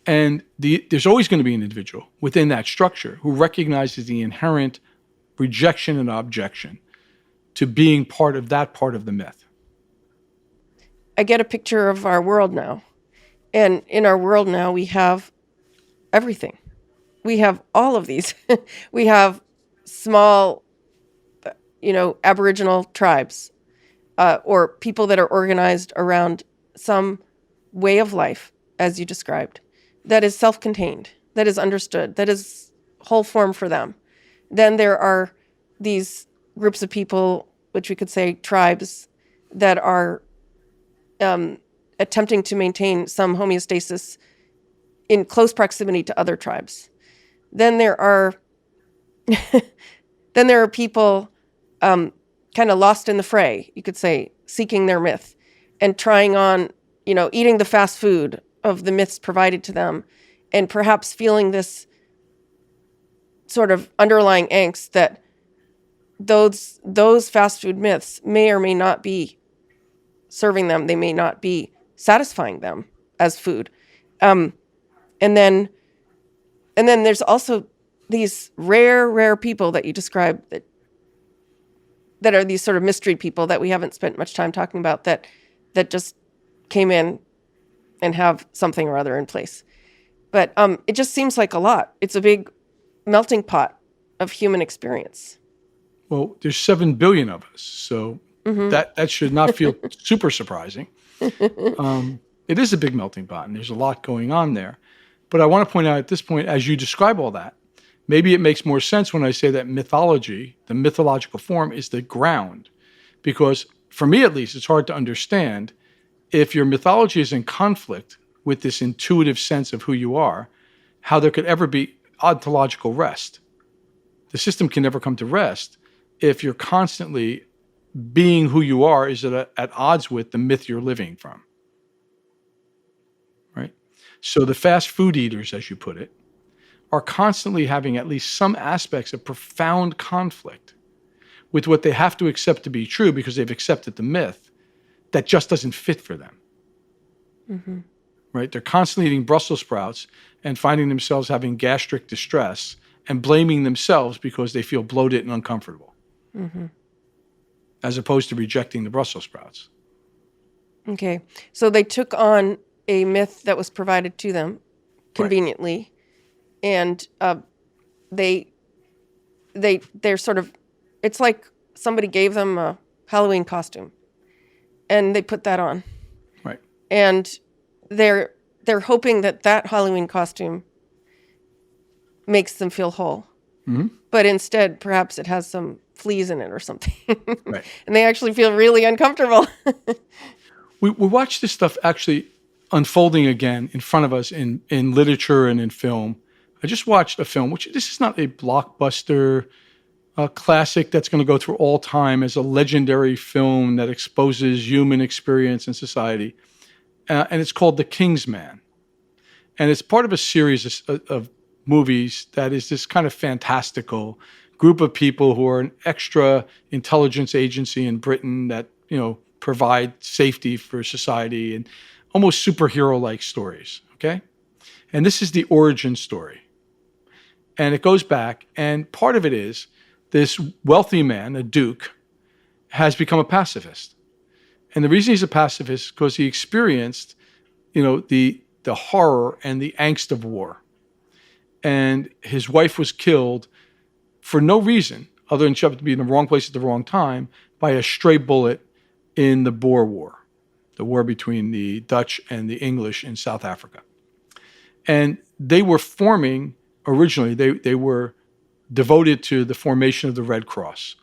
And there's always going to be an individual within that structure who recognizes the inherent rejection and objection to being part of that part of the myth. I get a picture of our world now. And in our world now, we have everything. We have all of these. We have small, Aboriginal tribes or people that are organized around some way of life, as you described, that is self-contained, that is understood, that is whole form for them. Then there are these groups of people, which we could say tribes, that are attempting to maintain some homeostasis in close proximity to other tribes. Then there are people kind of lost in the fray, you could say, seeking their myth and trying on, eating the fast food of the myths provided to them, and perhaps feeling this sort of underlying angst that those fast food myths may or may not be serving them. They may not be satisfying them as food. And then there's also these rare people that you describe that are these sort of mystery people that we haven't spent much time talking about that just came in and have something or other in place. But it just seems like a lot. It's a big melting pot of human experience. Well, there's 7 billion of us, so that should not feel super surprising. It is a big melting pot, and there's a lot going on there. But I want to point out at this point, as you describe all that, maybe it makes more sense when I say that mythology, the mythological form, is the ground. Because for me, at least, it's hard to understand if your mythology is in conflict with this intuitive sense of who you are, how there could ever be ontological rest. The system can never come to rest if you're constantly being who you are is at odds with the myth you're living from. Right? So the fast food eaters, as you put it, are constantly having at least some aspects of profound conflict with what they have to accept to be true because they've accepted the myth that just doesn't fit for them. Right? They're constantly eating Brussels sprouts and finding themselves having gastric distress and blaming themselves because they feel bloated and uncomfortable, as opposed to rejecting the Brussels sprouts. Okay. So they took on a myth that was provided to them conveniently, and they they're sort of, it's like somebody gave them a Halloween costume and they put that on. Right. And they're hoping that Halloween costume makes them feel whole. Mm-hmm. But instead, perhaps it has some fleas in it or something. Right. And they actually feel really uncomfortable. We watch this stuff actually unfolding again in front of us in literature and in film. I just watched a film, which this is not a blockbuster classic that's going to go through all time as a legendary film that exposes human experience in society. And it's called The King's Man. And it's part of a series of movies that is this kind of fantastical group of people who are an extra intelligence agency in Britain that, provide safety for society and almost superhero-like stories, okay? And this is the origin story. And it goes back, and part of it is this wealthy man, a duke, has become a pacifist. And the reason he's a pacifist is because he experienced, the horror and the angst of war. And his wife was killed for no reason other than she happened to be in the wrong place at the wrong time by a stray bullet in the Boer War, the war between the Dutch and the English in South Africa. And they were forming, originally, they were devoted to the formation of the Red Cross.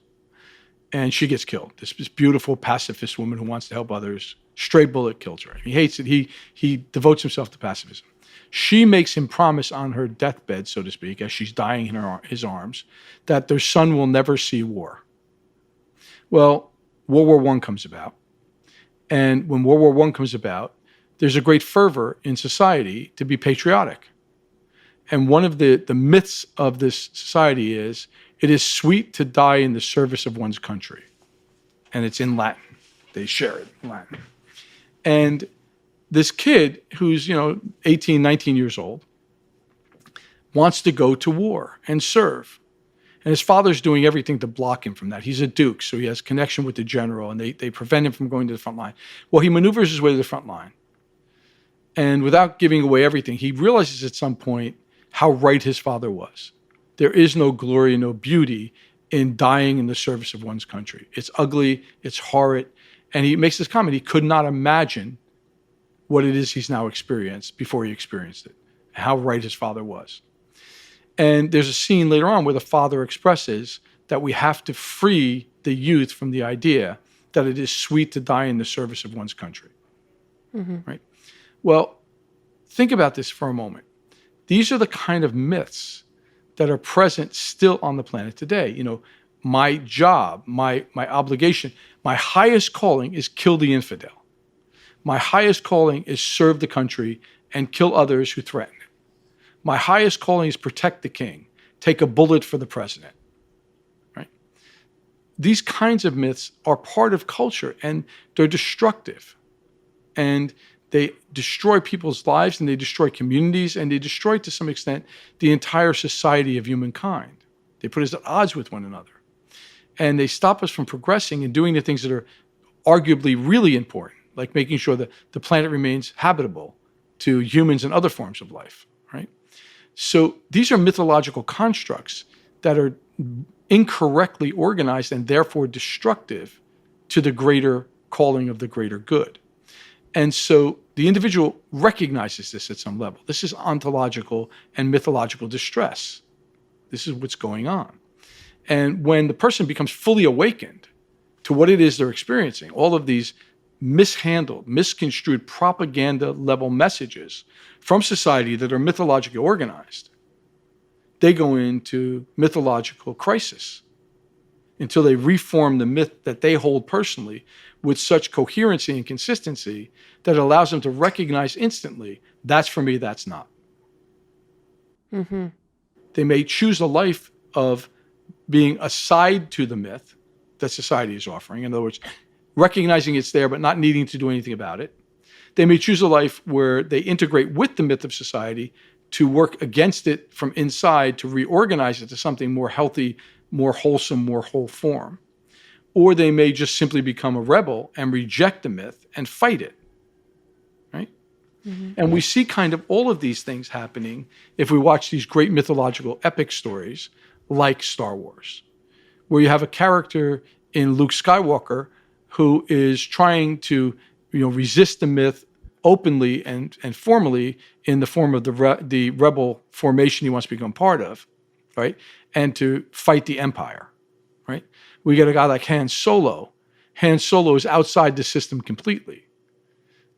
And she gets killed. This beautiful pacifist woman who wants to help others, stray bullet kills her. He hates it. He devotes himself to pacifism. She makes him promise on her deathbed, so to speak, as she's dying in his arms, that their son will never see war. Well, World War I comes about. And when World War I comes about, there's a great fervor in society to be patriotic. And one of the myths of this society is, it is sweet to die in the service of one's country. And it's in Latin. They share it in Latin. And this kid who's, 18, 19 years old, wants to go to war and serve. And his father's doing everything to block him from that. He's a duke, so he has connection with the general, and they prevent him from going to the front line. Well, he maneuvers his way to the front line. And without giving away everything, he realizes at some point how right his father was. There is no glory, no beauty in dying in the service of one's country. It's ugly, it's horrid. And he makes this comment, he could not imagine what it is he's now experienced before he experienced it, how right his father was. And there's a scene later on where the father expresses that we have to free the youth from the idea that it is sweet to die in the service of one's country. Mm-hmm. Right? Well, think about this for a moment. These are the kind of myths that are present still on the planet today. My job, my obligation, my highest calling is kill the infidel. My highest calling is serve the country and kill others who threaten it. My highest calling is protect the king, take a bullet for the president. Right? These kinds of myths are part of culture, and they're destructive. And they destroy people's lives, and they destroy communities, and they destroy, to some extent, the entire society of humankind. They put us at odds with one another. And they stop us from progressing and doing the things that are arguably really important, like making sure that the planet remains habitable to humans and other forms of life, right? So these are mythological constructs that are incorrectly organized and therefore destructive to the greater calling of the greater good. And so the individual recognizes this at some level. This is ontological and mythological distress. This is what's going on. And when the person becomes fully awakened to what it is they're experiencing, all of these mishandled, misconstrued propaganda level messages from society that are mythologically organized, they go into mythological crisis until they reform the myth that they hold personally with such coherency and consistency that it allows them to recognize instantly, that's for me, that's not. Mm-hmm. They may choose a life of being aside to the myth that society is offering. In other words, recognizing it's there but not needing to do anything about it. They may choose a life where they integrate with the myth of society to work against it from inside to reorganize it to something more healthy, more wholesome, more whole form. Or they may just simply become a rebel and reject the myth and fight it, right? Mm-hmm. And we see kind of all of these things happening if we watch these great mythological epic stories like Star Wars, where you have a character in Luke Skywalker who is trying to, resist the myth openly and formally in the form of the rebel formation he wants to become part of, right? And to fight the Empire, right? We get a guy like Han Solo. Han Solo is outside the system completely.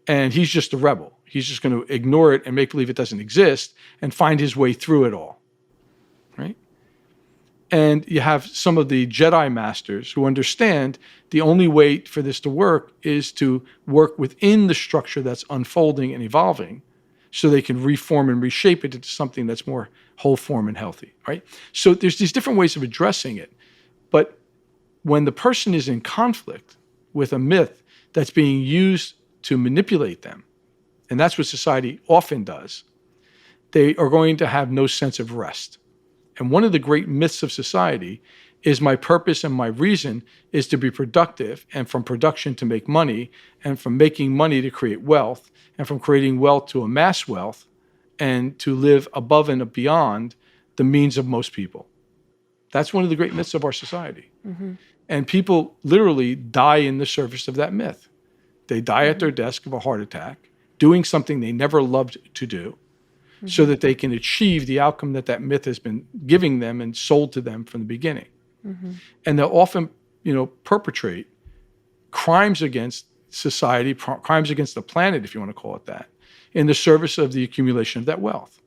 And he's just a rebel. He's just going to ignore it and make believe it doesn't exist and find his way through it all, right? And you have some of the Jedi masters who understand the only way for this to work is to work within the structure that's unfolding and evolving so they can reform and reshape it into something that's more whole form and healthy, right? So there's these different ways of addressing it. But when the person is in conflict with a myth that's being used to manipulate them, and that's what society often does, they are going to have no sense of rest. And one of the great myths of society is my purpose and my reason is to be productive, and from production to make money, and from making money to create wealth, and from creating wealth to amass wealth, and to live above and beyond the means of most people. That's one of the great myths of our society. Mm-hmm. And people literally die in the service of that myth. They die at their desk of a heart attack, doing something they never loved to do, so that they can achieve the outcome that myth has been giving them and sold to them from the beginning. Mm-hmm. And they'll often, perpetrate crimes against society, crimes against the planet, if you want to call it that, in the service of the accumulation of that wealth.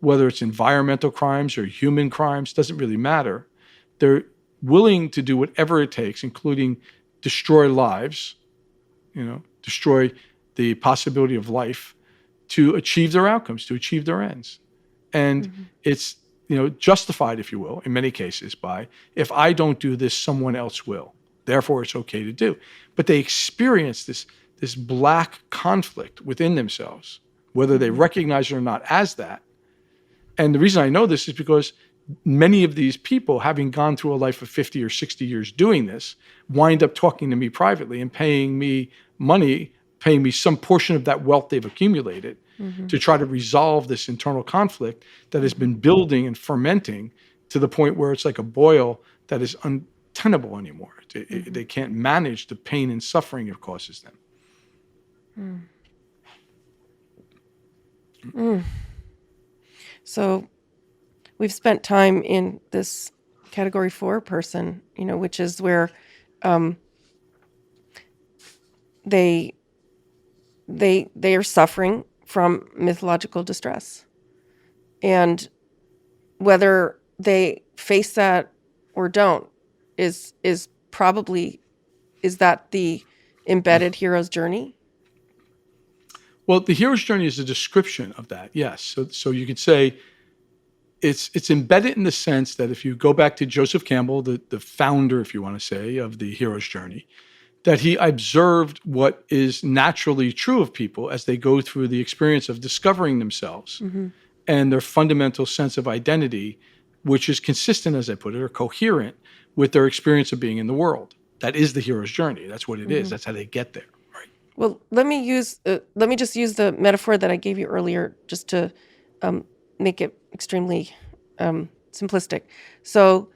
Whether it's environmental crimes or human crimes, doesn't really matter. They're willing to do whatever it takes, including destroy lives, destroy the possibility of life, to achieve their outcomes, to achieve their ends. And it's, justified, if you will, in many cases by, if I don't do this, someone else will. Therefore, it's okay to do. But they experience this black conflict within themselves, whether they recognize it or not as that. And the reason I know this is because many of these people, having gone through a life of 50 or 60 years doing this, wind up talking to me privately and paying me money, paying me some portion of that wealth they've accumulated to try to resolve this internal conflict that has been building and fermenting to the point where it's like a boil that is untenable anymore. They can't manage the pain and suffering it causes them. So we've spent time in this category 4 person, which is where they are suffering from mythological distress. And whether they face that or don't is that the embedded hero's journey? Well, the hero's journey is a description of that, yes. So you could say it's embedded in the sense that if you go back to Joseph Campbell, the founder, if you want to say, of the hero's journey, that he observed what is naturally true of people as they go through the experience of discovering themselves and their fundamental sense of identity, which is consistent, as I put it, or coherent with their experience of being in the world. That is the hero's journey. That's what it is. That's how they get there. Right. Well, let me just use the metaphor that I gave you earlier, just to make it extremely simplistic. So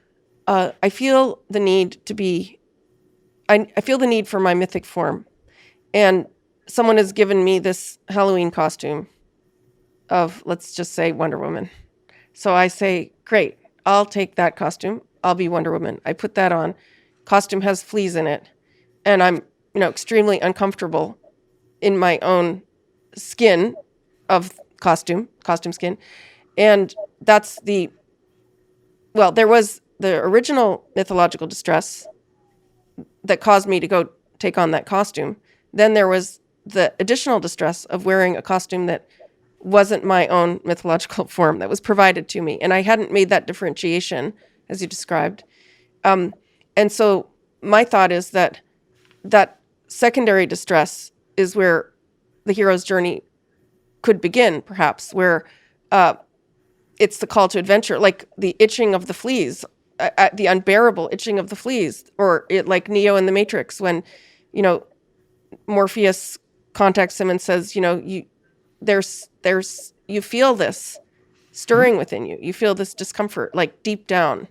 I feel the need I feel the need for my mythic form, and someone has given me this Halloween costume of, let's just say, Wonder Woman. So I say, great, I'll take that costume. I'll be Wonder Woman. I put that on. Costume has fleas in it, and I'm, extremely uncomfortable in my own skin of costume skin. And that's there was the original mythological distress that caused me to go take on that costume. Then there was the additional distress of wearing a costume that wasn't my own mythological form, that was provided to me. And I hadn't made that differentiation, as you described. And so my thought is that secondary distress is where the hero's journey could begin, perhaps, where it's the call to adventure, like the itching of the fleas, the unbearable itching of the fleas, or like Neo in the Matrix, when, Morpheus contacts him and says, you feel this stirring within you. You feel this discomfort, like deep down.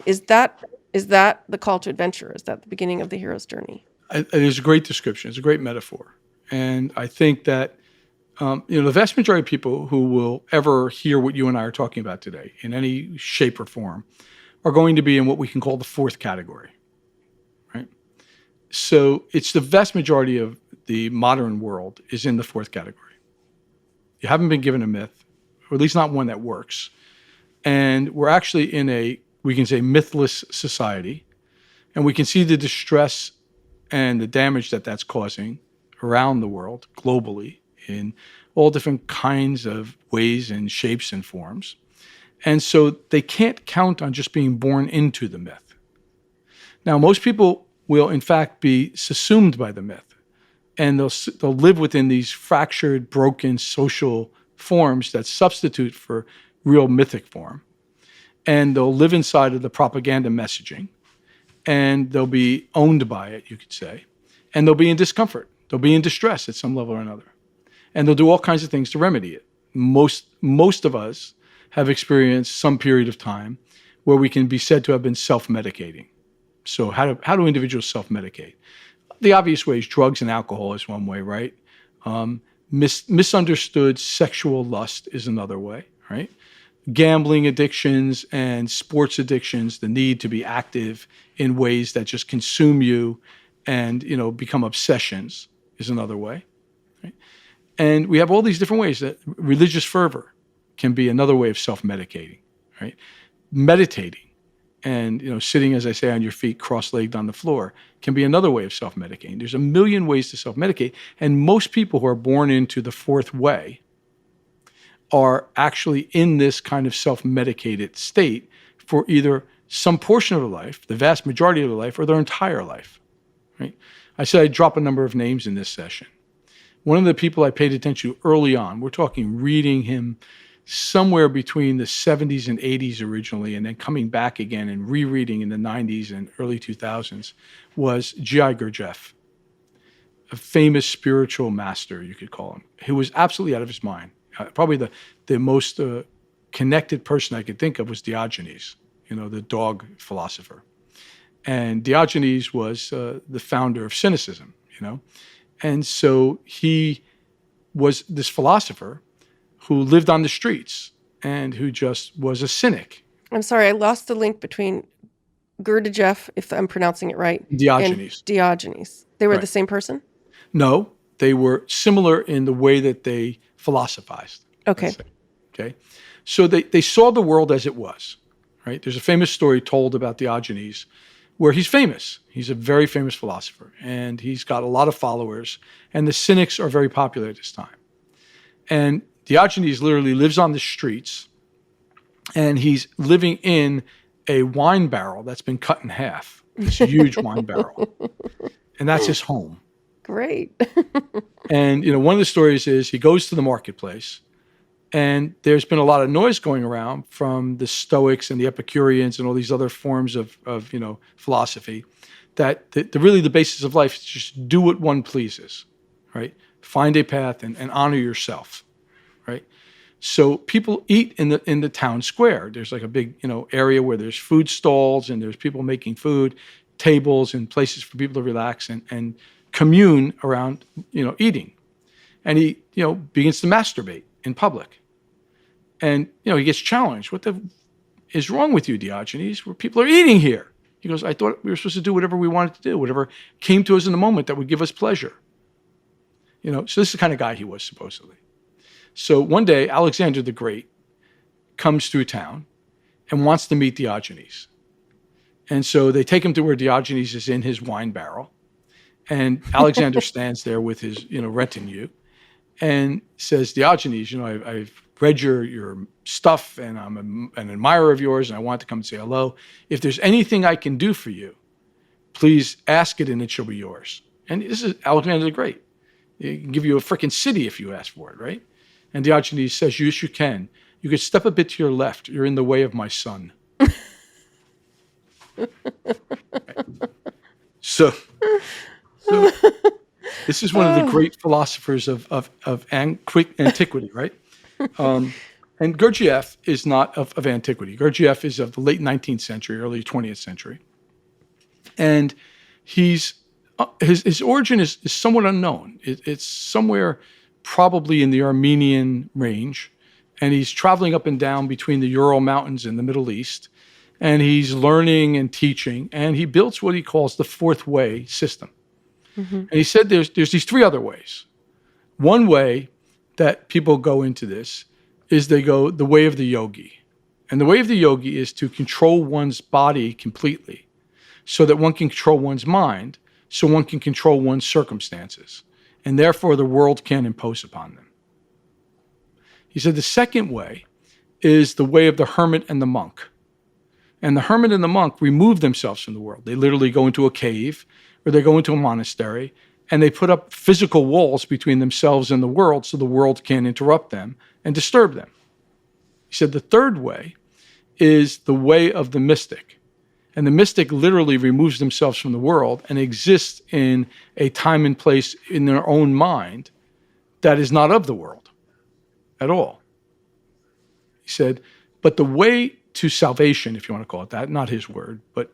Is that the call to adventure? Is that the beginning of the hero's journey? It is a great description. It's a great metaphor. And I think that, the vast majority of people who will ever hear what you and I are talking about today in any shape or form are going to be in what we can call the fourth category, right? So it's the vast majority of the modern world is in the fourth category. You haven't been given a myth, or at least not one that works. And we're actually in we can say, mythless society. And we can see the distress and the damage that that's causing around the world, globally, in all different kinds of ways and shapes and forms. And so they can't count on just being born into the myth. Now, most people will, in fact, be subsumed by the myth. And they'll live within these fractured, broken social forms that substitute for real mythic form. And they'll live inside of the propaganda messaging. And they'll be owned by it, you could say. And they'll be in discomfort. They'll be in distress at some level or another. And they'll do all kinds of things to remedy it. Most of us have experienced some period of time where we can be said to have been self-medicating. So how do individuals self-medicate? The obvious way is drugs and alcohol is one way, right? Misunderstood sexual lust is another way, right? Gambling addictions and sports addictions, the need to be active in ways that just consume you and, become obsessions is another way, right? And we have all these different ways that religious fervor can be another way of self-medicating, right? Meditating and, sitting, as I say, on your feet, cross-legged on the floor can be another way of self-medicating. There's a million ways to self-medicate. And most people who are born into the fourth way are actually in this kind of self-medicated state for either some portion of their life, the vast majority of their life, or their entire life, right? I said I'd drop a number of names in this session. One of the people I paid attention to early on, we're talking reading him somewhere between the 70s and 80s originally, and then coming back again and rereading in the 90s and early 2000s, was G.I. Gurdjieff, a famous spiritual master, you could call him, who was absolutely out of his mind. Probably the most connected person I could think of was Diogenes, the dog philosopher. And Diogenes was the founder of cynicism, And so he was this philosopher who lived on the streets and who just was a cynic. I'm sorry, I lost the link between Gurdjieff, if I'm pronouncing it right, Diogenes. and Diogenes. They were Right. the same person? No, they were similar in the way that they philosophized. Okay. let's say. Okay. So they saw the world as it was, right? There's a famous story told about Diogenes where he's famous. He's a very famous philosopher, and he's got a lot of followers, and the cynics are very popular at this time. And Diogenes literally lives on the streets, and he's living in a wine barrel that's been cut in half, this huge wine barrel. And that's his home. Great. And, one of the stories is he goes to the marketplace, and there's been a lot of noise going around from the Stoics and the Epicureans and all these other forms of philosophy, that really the basis of life is just do what one pleases, right? Find a path and honor yourself, right? So people eat in the town square. There's like a big, area where there's food stalls and there's people making food, tables and places for people to relax and commune around, eating. And he, begins to masturbate in public. And, he gets challenged. What the is wrong with you, Diogenes? Where people are eating here. He goes, I thought we were supposed to do whatever we wanted to do, whatever came to us in the moment that would give us pleasure. So this is the kind of guy he was, supposedly. So one day, Alexander the Great comes through town and wants to meet Diogenes. And so they take him to where Diogenes is in his wine barrel. And Alexander stands there with his, retinue and says, Diogenes, I've read your stuff and I'm an admirer of yours and I want to come and say hello. If there's anything I can do for you, please ask it and it shall be yours. And this is Alexander the Great. He can give you a freaking city if you ask for it, right? And Diogenes says, yes, you can. You could step a bit to your left. You're in the way of my son. So this is one of the great philosophers of antiquity, right? And Gurdjieff is not of antiquity. Gurdjieff is of the late 19th century, early 20th century. And he's his origin is somewhat unknown. It's somewhere probably in the Armenian range. And he's traveling up and down between the Ural Mountains in the Middle East. And he's learning and teaching. And he built what he calls the fourth way system. And he said there's these three other ways. One way that people go into this is they go the way of the yogi. And the way of the yogi is to control one's body completely so that one can control one's mind, so one can control one's circumstances. And therefore, the world can't impose upon them. He said the second way is the way of the hermit and the monk. And the hermit and the monk remove themselves from the world. They literally go into a cave or they go into a monastery and they put up physical walls between themselves and the world so the world can't interrupt them and disturb them. He said the third way is the way of the mystic. And the mystic literally removes themselves from the world and exists in a time and place in their own mind that is not of the world at all. He said, but the way to salvation, if you want to call it that, not his word, but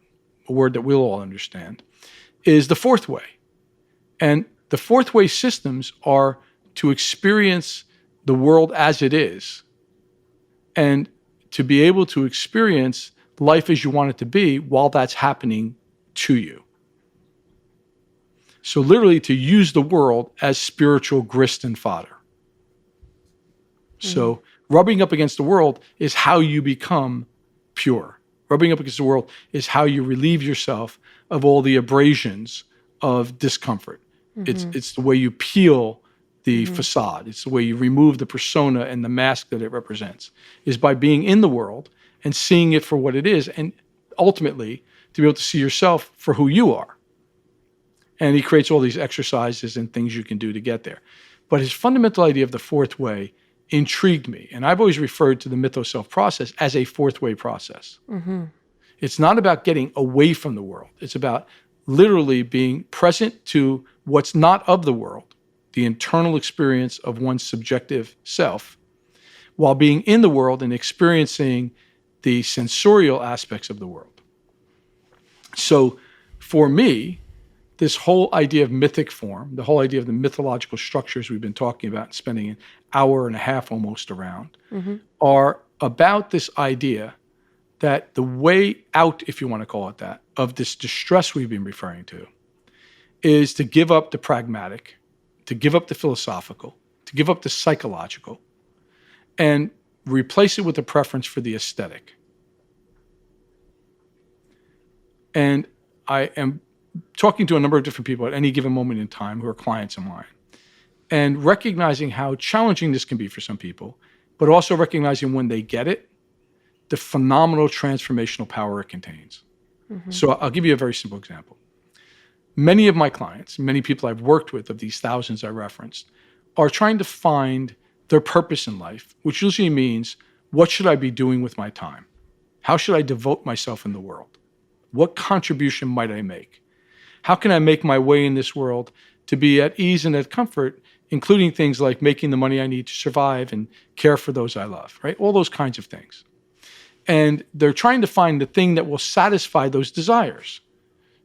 a word that we'll all understand, is the fourth way. And the fourth way systems are to experience the world as it is and to be able to experience life as you want it to be while that's happening to you. So literally to use the world as spiritual grist and fodder. So rubbing up against the world is how you become pure. Rubbing up against the world is how you relieve yourself of all the abrasions of discomfort. It's the way you peel the facade. It's the way you remove the persona and the mask that it represents, is by being in the world and seeing it for what it is, and ultimately to be able to see yourself for who you are. And he creates all these exercises and things you can do to get there. But his fundamental idea of the fourth way intrigued me. And I've always referred to the MythoSelf process as a fourth way process. It's not about getting away from the world. It's about literally being present to what's not of the world, the internal experience of one's subjective self, while being in the world and experiencing the sensorial aspects of the world. So for me, this whole idea of mythic form, the whole idea of the mythological structures we've been talking about and spending an hour and a half almost around, are about this idea that the way out, if you want to call it that, of this distress we've been referring to is to give up the pragmatic, to give up the philosophical, to give up the psychological, and replace it with a preference for the aesthetic. And I am talking to a number of different people at any given moment in time who are clients of mine, and recognizing how challenging this can be for some people, but also recognizing when they get it, the phenomenal transformational power it contains. So I'll give you a very simple example. Many of my clients, many people I've worked with of these thousands I referenced, are trying to find their purpose in life, which usually means, what should I be doing with my time? How should I devote myself in the world? What contribution might I make? How can I make my way in this world to be at ease and at comfort, including things like making the money I need to survive and care for those I love, right? All those kinds of things. And they're trying to find the thing that will satisfy those desires.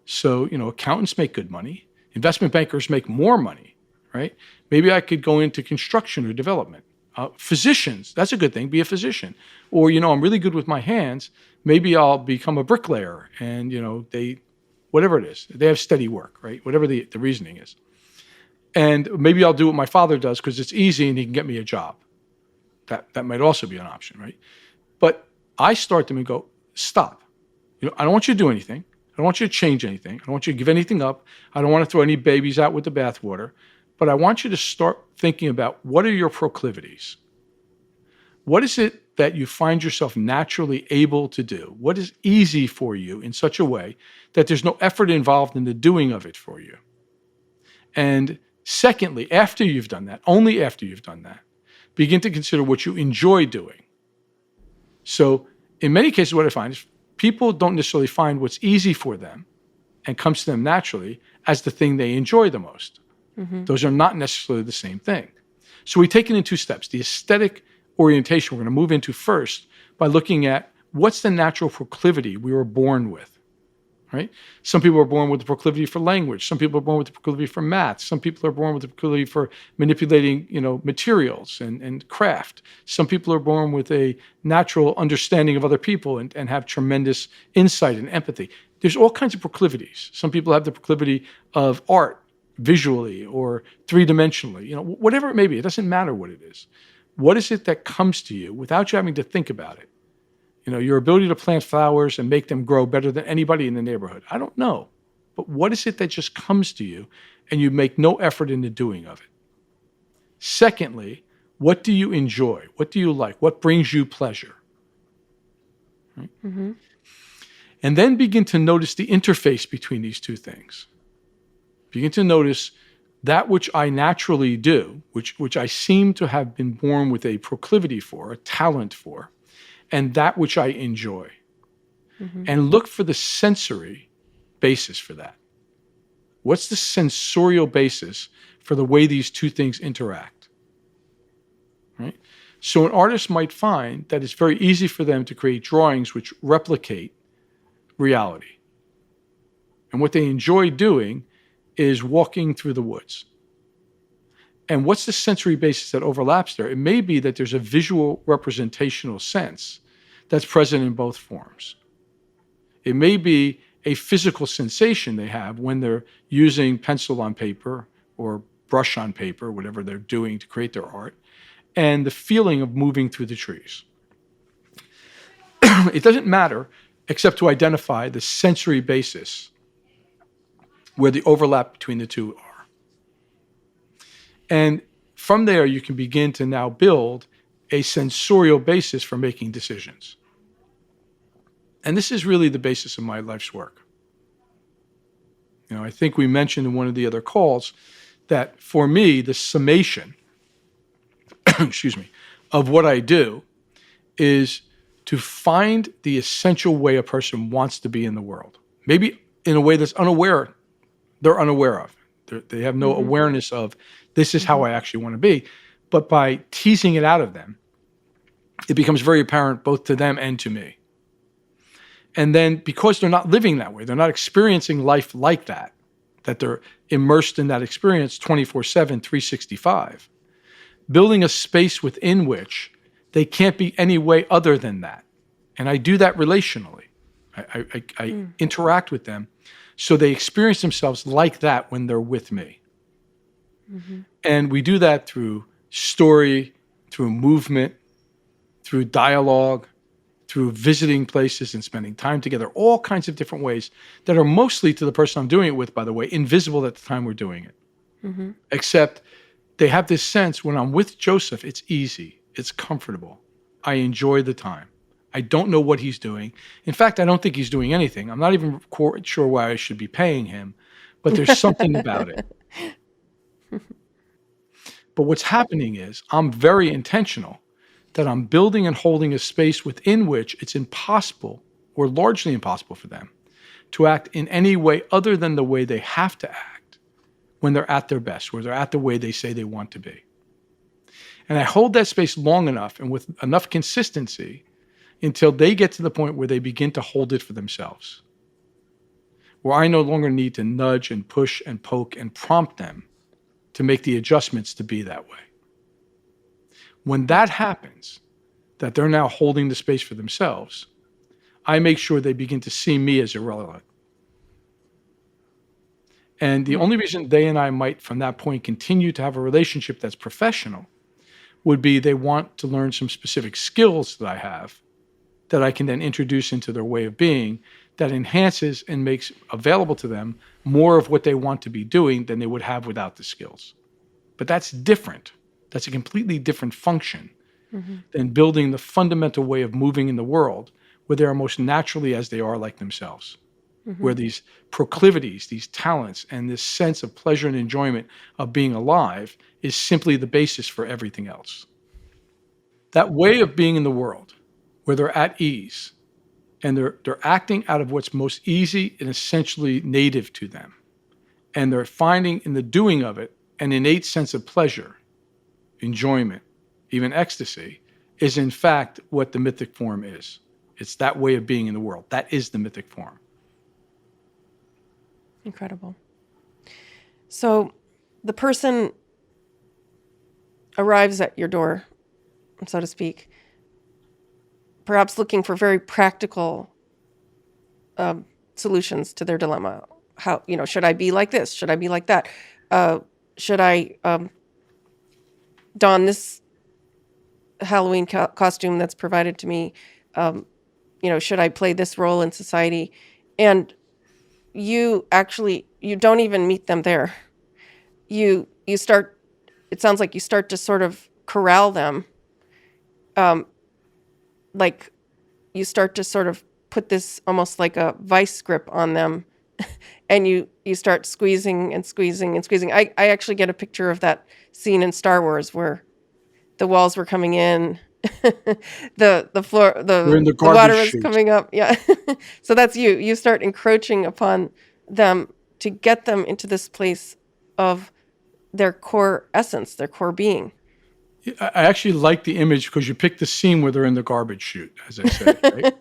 So, accountants make good money. Investment bankers make more money, right? Maybe I could go into construction or development. Physicians, that's a good thing, be a physician. Or, I'm really good with my hands. Maybe I'll become a bricklayer and, whatever it is, they have steady work, right? Whatever the reasoning is. And maybe I'll do what my father does because it's easy and he can get me a job. That might also be an option, right? But I start them and go, stop. I don't want you to do anything. I don't want you to change anything. I don't want you to give anything up. I don't want to throw any babies out with the bathwater. But I want you to start thinking about, what are your proclivities? What is it that you find yourself naturally able to do? What is easy for you in such a way that there's no effort involved in the doing of it for you? And secondly, after you've done that, only after you've done that, begin to consider what you enjoy doing. So in many cases, what I find is people don't necessarily find what's easy for them and comes to them naturally as the thing they enjoy the most. Those are not necessarily the same thing. So we take it in two steps, the aesthetic orientation we're going to move into first by looking at what's the natural proclivity we were born with. Right? Some people are born with the proclivity for language. Some people are born with the proclivity for math. Some people are born with the proclivity for manipulating, materials and craft. Some people are born with a natural understanding of other people and have tremendous insight and empathy. There's all kinds of proclivities. Some people have the proclivity of art visually or three-dimensionally, whatever it may be. It doesn't matter what it is. What is it that comes to you without you having to think about it? Your ability to plant flowers and make them grow better than anybody in the neighborhood. I don't know. But what is it that just comes to you and you make no effort in the doing of it? Secondly, what do you enjoy? What do you like? What brings you pleasure? Right? Mm-hmm. And then begin to notice the interface between these two things. Begin to notice that which I naturally do, which I seem to have been born with a proclivity for, a talent for, and that which I enjoy. Mm-hmm. And look for the sensory basis for that. What's the sensorial basis for the way these two things interact? Right? So an artist might find that it's very easy for them to create drawings which replicate reality. And what they enjoy doing is walking through the woods. And what's the sensory basis that overlaps there? It may be that there's a visual representational sense that's present in both forms. It may be a physical sensation they have when they're using pencil on paper or brush on paper, whatever they're doing to create their art, and the feeling of moving through the trees. It doesn't matter except to identify the sensory basis where the overlap between the two are. And from there, you can begin to now build a sensorial basis for making decisions. And this is really the basis of my life's work. I think we mentioned in one of the other calls that for me, the summation, of what I do is to find the essential way a person wants to be in the world. Maybe in a way that's they're unaware of. They have no awareness of this is how I actually want to be. But by teasing it out of them, it becomes very apparent both to them and to me. And then because they're not living that way, they're not experiencing life like that they're immersed in that experience 24/7, 365, building a space within which they can't be any way other than that. And I do that relationally. I interact with them so they experience themselves like that when they're with me. Mm-hmm. And we do that through story, through movement, through dialogue, through visiting places and spending time together, all kinds of different ways that are mostly to the person I'm doing it with, by the way, invisible at the time we're doing it. Mm-hmm. Except they have this sense when I'm with Joseph, it's easy, it's comfortable. I enjoy the time. I don't know what he's doing. In fact, I don't think he's doing anything. I'm not even quite sure why I should be paying him, but there's something about it. But what's happening is I'm very intentional that I'm building and holding a space within which it's impossible or largely impossible for them to act in any way other than the way they have to act when they're at their best, where they're at the way they say they want to be. And I hold that space long enough and with enough consistency until they get to the point where they begin to hold it for themselves, where I no longer need to nudge and push and poke and prompt them to make the adjustments to be that way. When that happens, that they're now holding the space for themselves, I make sure they begin to see me as irrelevant. And the only reason they and I might, from that point, continue to have a relationship that's professional would be they want to learn some specific skills that I have that I can then introduce into their way of being that enhances and makes available to them more of what they want to be doing than they would have without the skills. But that's different. That's a completely different function than building the fundamental way of moving in the world where they are most naturally as they are like themselves, where these proclivities, these talents, and this sense of pleasure and enjoyment of being alive is simply the basis for everything else. That way of being in the world where they're at ease and they're acting out of what's most easy and essentially native to them, and they're finding in the doing of it an innate sense of pleasure, enjoyment, even ecstasy, is in fact what the mythic form is. It's that way of being in the world. That is the mythic form. Incredible. So the person arrives at your door, so to speak, perhaps looking for very practical solutions to their dilemma. How, should I be like this? Should I be like that? Should I don this Halloween costume that's provided to me? Should I play this role in society? And you don't even meet them there. You start, it sounds like you start to sort of corral them. Like you start to sort of put this almost like a vice grip on them, and you start squeezing and squeezing and squeezing. I actually get a picture of that scene in Star Wars where the walls were coming in, the floor, We're in the the water garbage was chute. coming up. Yeah. So that's you. You start encroaching upon them to get them into this place of their core essence, their core being. I actually like the image because you picked the scene where they're in the garbage chute, as I said. Right?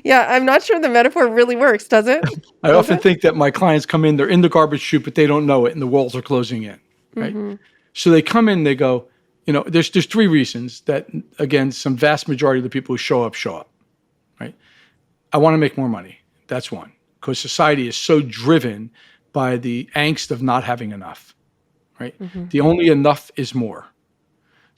Yeah, I'm not sure the metaphor really works, does it? I often think that my clients come in, they're in the garbage chute, but they don't know it, and the walls are closing in. Right? Mm-hmm. So they come in, they go, there's three reasons that, again, some vast majority of the people who show up. Right? I want to make more money. That's one, because society is so driven by the angst of not having enough. Right? Mm-hmm. The only enough is more.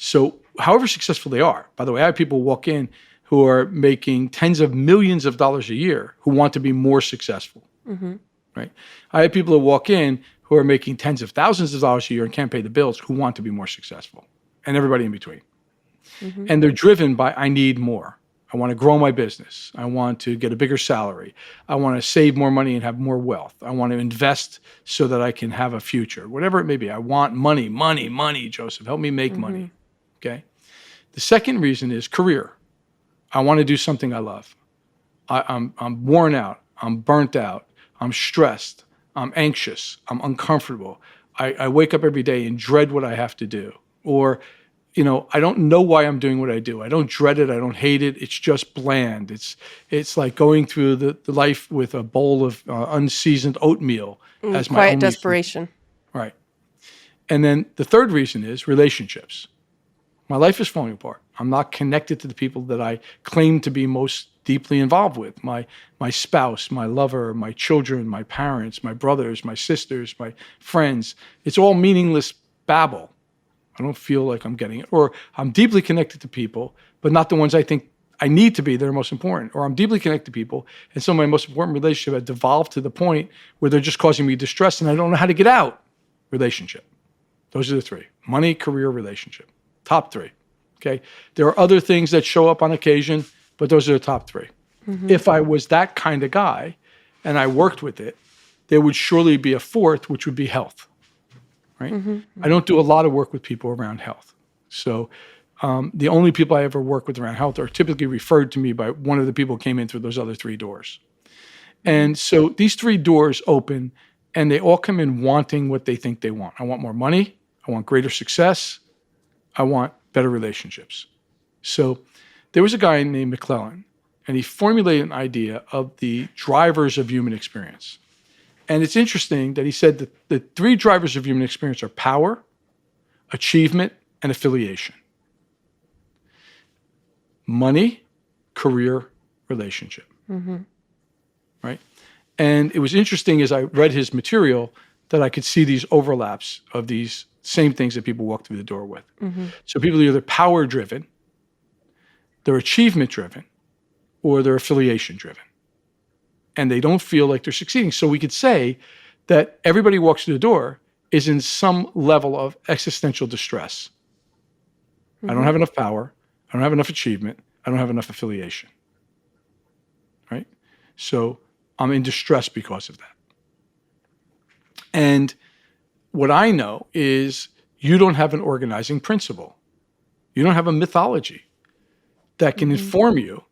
So however successful they are, by the way, I have people walk in who are making tens of millions of dollars a year who want to be more successful, Mm-hmm. right? I have people who walk in who are making tens of thousands of dollars a year and can't pay the bills who want to be more successful, and everybody in between. Mm-hmm. And they're driven by, I need more. I want to grow my business. I want to get a bigger salary. I want to save more money and have more wealth. I want to invest so that I can have a future, whatever it may be. I want money, Joseph. Help me make money. Okay. The second reason is career. I want to do something I love. I'm worn out. I'm burnt out. I'm stressed. I'm anxious. I'm uncomfortable. I wake up every day and dread what I have to do. Or, I don't know why I'm doing what I do. I don't dread it. I don't hate it. It's just bland. It's like going through the life with a bowl of unseasoned oatmeal as my Quiet only desperation. food. Right. And then the third reason is relationships. My life is falling apart. I'm not connected to the people that I claim to be most deeply involved with. My spouse, my lover, my children, my parents, my brothers, my sisters, my friends. It's all meaningless babble. I don't feel like I'm getting it. Or I'm deeply connected to people, but not the ones I think I need to be that are most important. Or I'm deeply connected to people, and some of my most important relationships have devolved to the point where they're just causing me distress and I don't know how to get out. Relationship. Those are the three. Money, career, relationship. Top three. Okay. There are other things that show up on occasion, but those are the top three. Mm-hmm. If I was that kind of guy and I worked with it, there would surely be a fourth, which would be health. Right. Mm-hmm. I don't do a lot of work with people around health. So the only people I ever work with around health are typically referred to me by one of the people who came in through those other three doors. And so these three doors open and they all come in wanting what they think they want. I want more money. I want greater success. I want better relationships. So there was a guy named McClellan, and he formulated an idea of the drivers of human experience. And it's interesting that he said that the three drivers of human experience are power, achievement, and affiliation. Money, career, relationship. Mm-hmm. Right? And it was interesting as I read his material that I could see these overlaps of these same things that people walk through the door with. Mm-hmm. So people are either power-driven, they're achievement-driven, or they're affiliation-driven. And they don't feel like they're succeeding. So we could say that everybody who walks through the door is in some level of existential distress. Mm-hmm. I don't have enough power. I don't have enough achievement. I don't have enough affiliation. Right? So I'm in distress because of that. And what I know is you don't have an organizing principle. You don't have a mythology that can inform you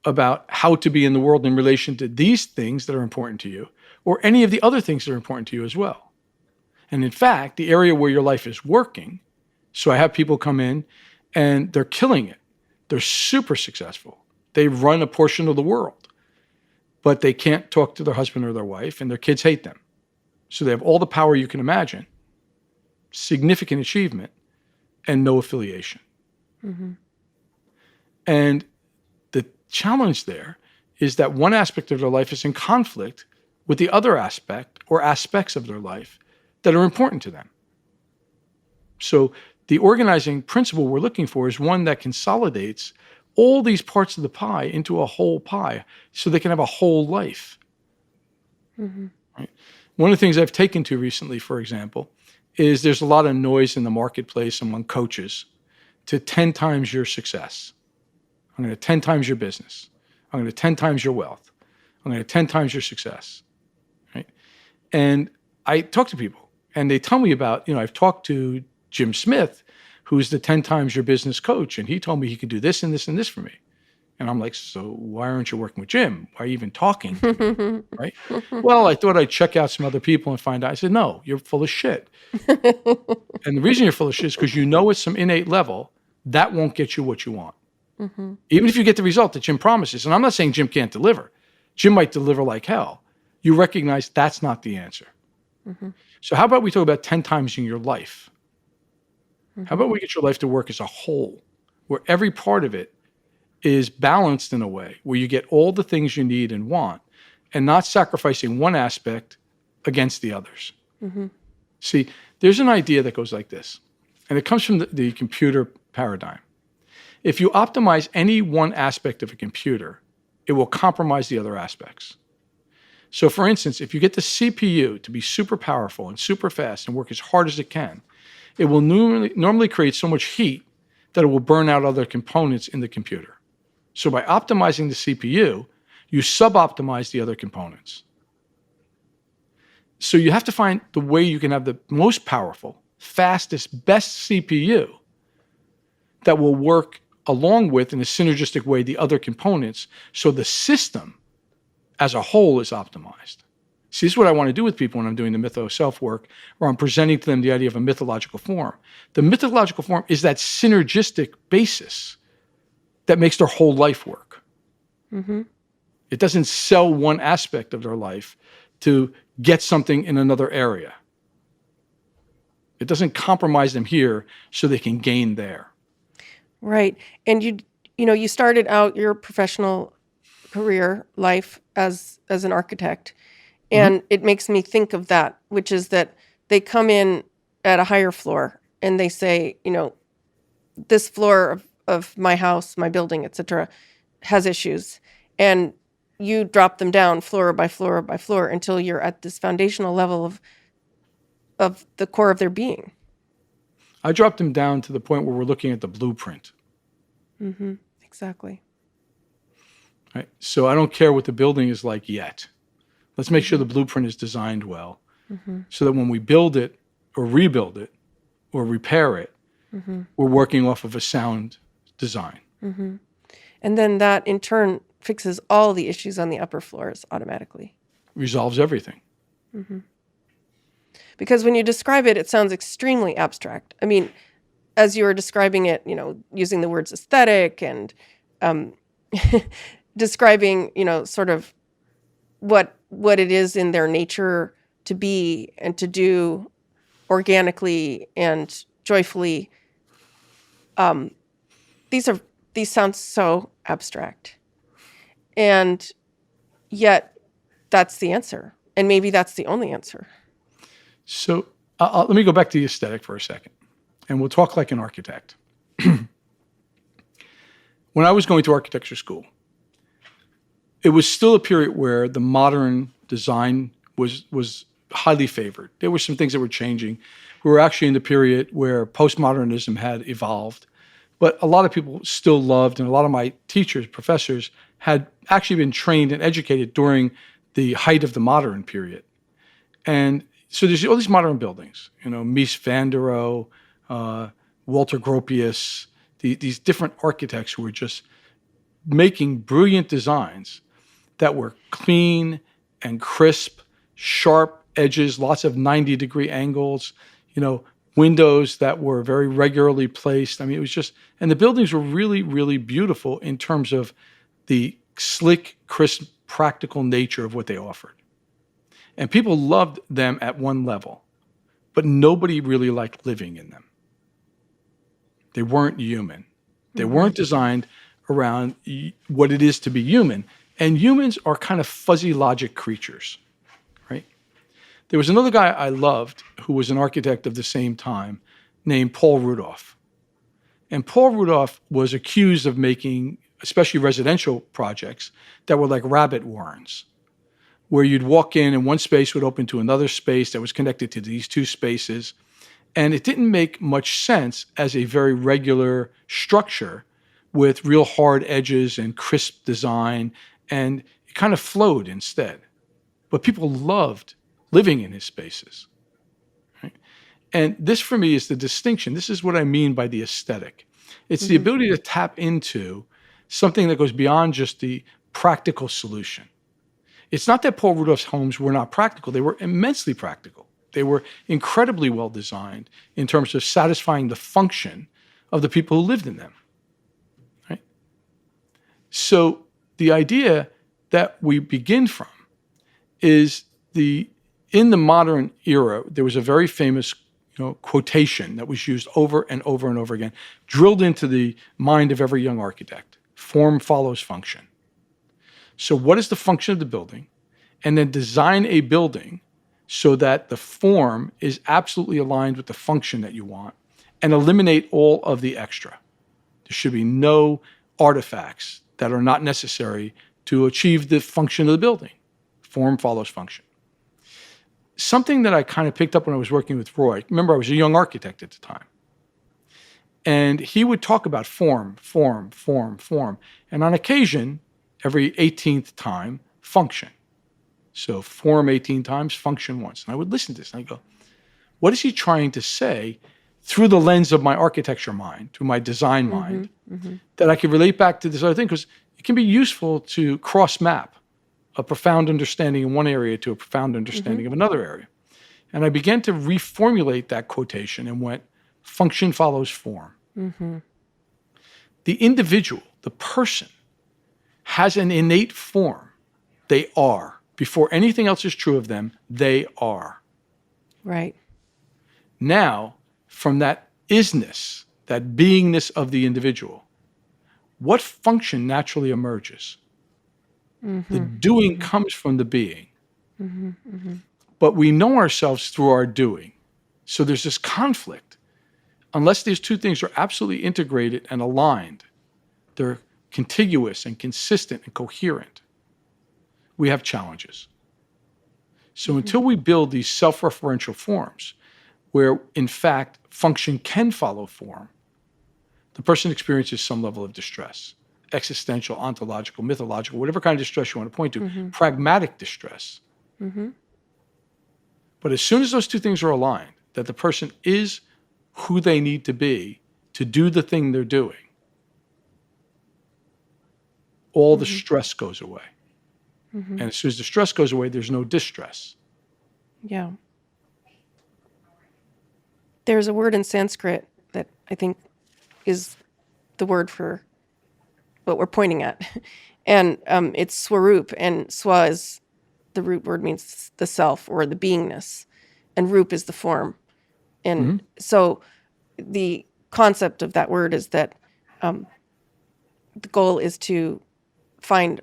about how to be in the world in relation to these things that are important to you, or any of the other things that are important to you as well. And in fact, the area where your life is working, so I have people come in and they're killing it. They're super successful. They run a portion of the world, but they can't talk to their husband or their wife, and their kids hate them. So they have all the power you can imagine, significant achievement, and no affiliation. Mm-hmm. And the challenge there is that one aspect of their life is in conflict with the other aspect or aspects of their life that are important to them. So the organizing principle we're looking for is one that consolidates all these parts of the pie into a whole pie so they can have a whole life. Mm-hmm. Right? One of the things I've taken to recently, for example, is there's a lot of noise in the marketplace among coaches to 10 times your success. I'm going to 10 times your business. I'm going to 10 times your wealth. I'm going to 10 times your success. Right? And I talk to people and they tell me about, I've talked to Jim Smith, who's the 10 times your business coach. And he told me he could do this and this and this for me. And I'm like, so why aren't you working with Jim? Why are you even talking to me? Right? Well, I thought I'd check out some other people and find out. I said, no, you're full of shit. And the reason you're full of shit is because you know at some innate level, that won't get you what you want. Mm-hmm. Even if you get the result that Jim promises. And I'm not saying Jim can't deliver. Jim might deliver like hell. You recognize that's not the answer. Mm-hmm. So how about we talk about 10 times in your life? Mm-hmm. How about we get your life to work as a whole, where every part of it is balanced in a way where you get all the things you need and want and not sacrificing one aspect against the others. Mm-hmm. See, there's an idea that goes like this, and it comes from the computer paradigm. If you optimize any one aspect of a computer, it will compromise the other aspects. So for instance, if you get the CPU to be super powerful and super fast and work as hard as it can, it will normally create so much heat that it will burn out other components in the computer. So by optimizing the CPU, you sub-optimize the other components. So you have to find the way you can have the most powerful, fastest, best CPU that will work along with, in a synergistic way, the other components, so the system as a whole is optimized. See, this is what I want to do with people when I'm doing the MythoSelf work, or I'm presenting to them the idea of a mythological form. The mythological form is that synergistic basis that makes their whole life work. Mm-hmm. It doesn't sell one aspect of their life to get something in another area. It doesn't compromise them here so they can gain there. Right. And you started out your professional career life as an architect. And it makes me think of that, which is that they come in at a higher floor and they say, this floor of my house, my building, etc., has issues. And you drop them down floor by floor by floor until you're at this foundational level of the core of their being. I dropped them down to the point where we're looking at the blueprint. Mm-hmm. Exactly. Right? So I don't care what the building is like yet. Let's make sure the blueprint is designed well, so that when we build it or rebuild it or repair it, we're working off of a sound design. Mm-hmm. And then that in turn fixes all the issues on the upper floors automatically. Resolves everything. Mm-hmm. Because when you describe it, it sounds extremely abstract. I mean, as you were describing it, using the words aesthetic and describing, sort of what it is in their nature to be and to do organically and joyfully. These sound so abstract. And yet that's the answer. And maybe that's the only answer. So let me go back to the aesthetic for a second, and we'll talk like an architect. When I was going to architecture school, it was still a period where the modern design was highly favored. There were some things that were changing. We were actually in the period where postmodernism had evolved, but a lot of people still loved, and a lot of my teachers, professors, had actually been trained and educated during the height of the modern period. And so there's all these modern buildings, Mies van der Rohe, Walter Gropius, these different architects who were just making brilliant designs that were clean and crisp, sharp edges, lots of 90-degree angles, windows that were very regularly placed. I mean, it was just, and the buildings were really, really beautiful in terms of the slick, crisp, practical nature of what they offered. And people loved them at one level, but nobody really liked living in them. They weren't human. They weren't designed around what it is to be human. And humans are kind of fuzzy logic creatures, right? There was another guy I loved who was an architect of the same time named Paul Rudolph. And Paul Rudolph was accused of making, especially residential projects, that were like rabbit warrens, where you'd walk in and one space would open to another space that was connected to these two spaces. And it didn't make much sense as a very regular structure with real hard edges and crisp design, and it kind of flowed instead. But people loved living in his spaces. Right? And this for me is the distinction. This is what I mean by the aesthetic. It's the ability to tap into something that goes beyond just the practical solution. It's not that Paul Rudolph's homes were not practical. They were immensely practical. They were incredibly well designed in terms of satisfying the function of the people who lived in them. Right? So the idea that we begin from is in the modern era, there was a very famous quotation that was used over and over and over again, drilled into the mind of every young architect. Form follows function. So what is the function of the building? And then design a building so that the form is absolutely aligned with the function that you want, and eliminate all of the extra. There should be no artifacts that are not necessary to achieve the function of the building. Form follows function. Something that I kind of picked up when I was working with Roy, remember I was a young architect at the time, and he would talk about form, form, form, form, and on occasion, every 18th time, function. So form 18 times, function once. And I would listen to this and I go, what is he trying to say through the lens of my architecture mind, through my design mind, that I can relate back to this other thing? Because it can be useful to cross-map a profound understanding in one area to a profound understanding of another area. And I began to reformulate that quotation and went, function follows form. The individual, the person, has an innate form. They are. Before anything else is true of them, they are. Right. Now, from that isness, that beingness of the individual, what function naturally emerges? The doing comes from the being. But we know ourselves through our doing. So there's this conflict. Unless these two things are absolutely integrated and aligned, they're contiguous and consistent and coherent, we have challenges. So until we build these self-referential forms where, in fact, function can follow form, the person experiences some level of distress. Existential, ontological, mythological, whatever kind of distress you want to point to, pragmatic distress. But as soon as those two things are aligned, that the person is who they need to be to do the thing they're doing, all the stress goes away. And as soon as the stress goes away, there's no distress. Yeah. There's a word in Sanskrit that I think is the word for what we're pointing at. And it's swarup, and swa is the root word, means the self or the beingness, and rup is the form. And so the concept of that word is that the goal is to find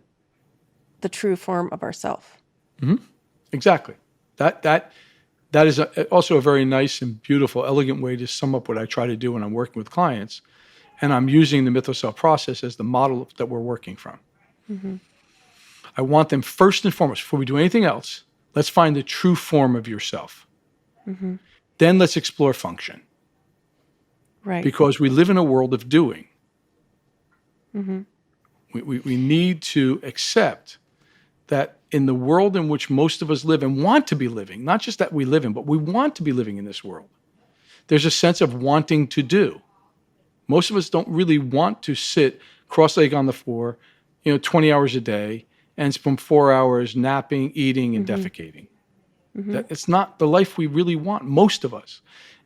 the true form of ourself. Exactly. That is also a very nice and beautiful, elegant way to sum up what I try to do when I'm working with clients. And I'm using the MythoSelf process as the model that we're working from. I want them first and foremost, before we do anything else, let's find the true form of yourself. Then let's explore function. Right. Because we live in a world of doing. We need to accept that in the world in which most of us live and want to be living, not just that we live in, but we want to be living in this world, there's a sense of wanting to do. Most of us don't really want to sit cross-legged on the floor, 20 hours a day and spend 4 hours napping, eating, and defecating. It's not the life we really want, most of us.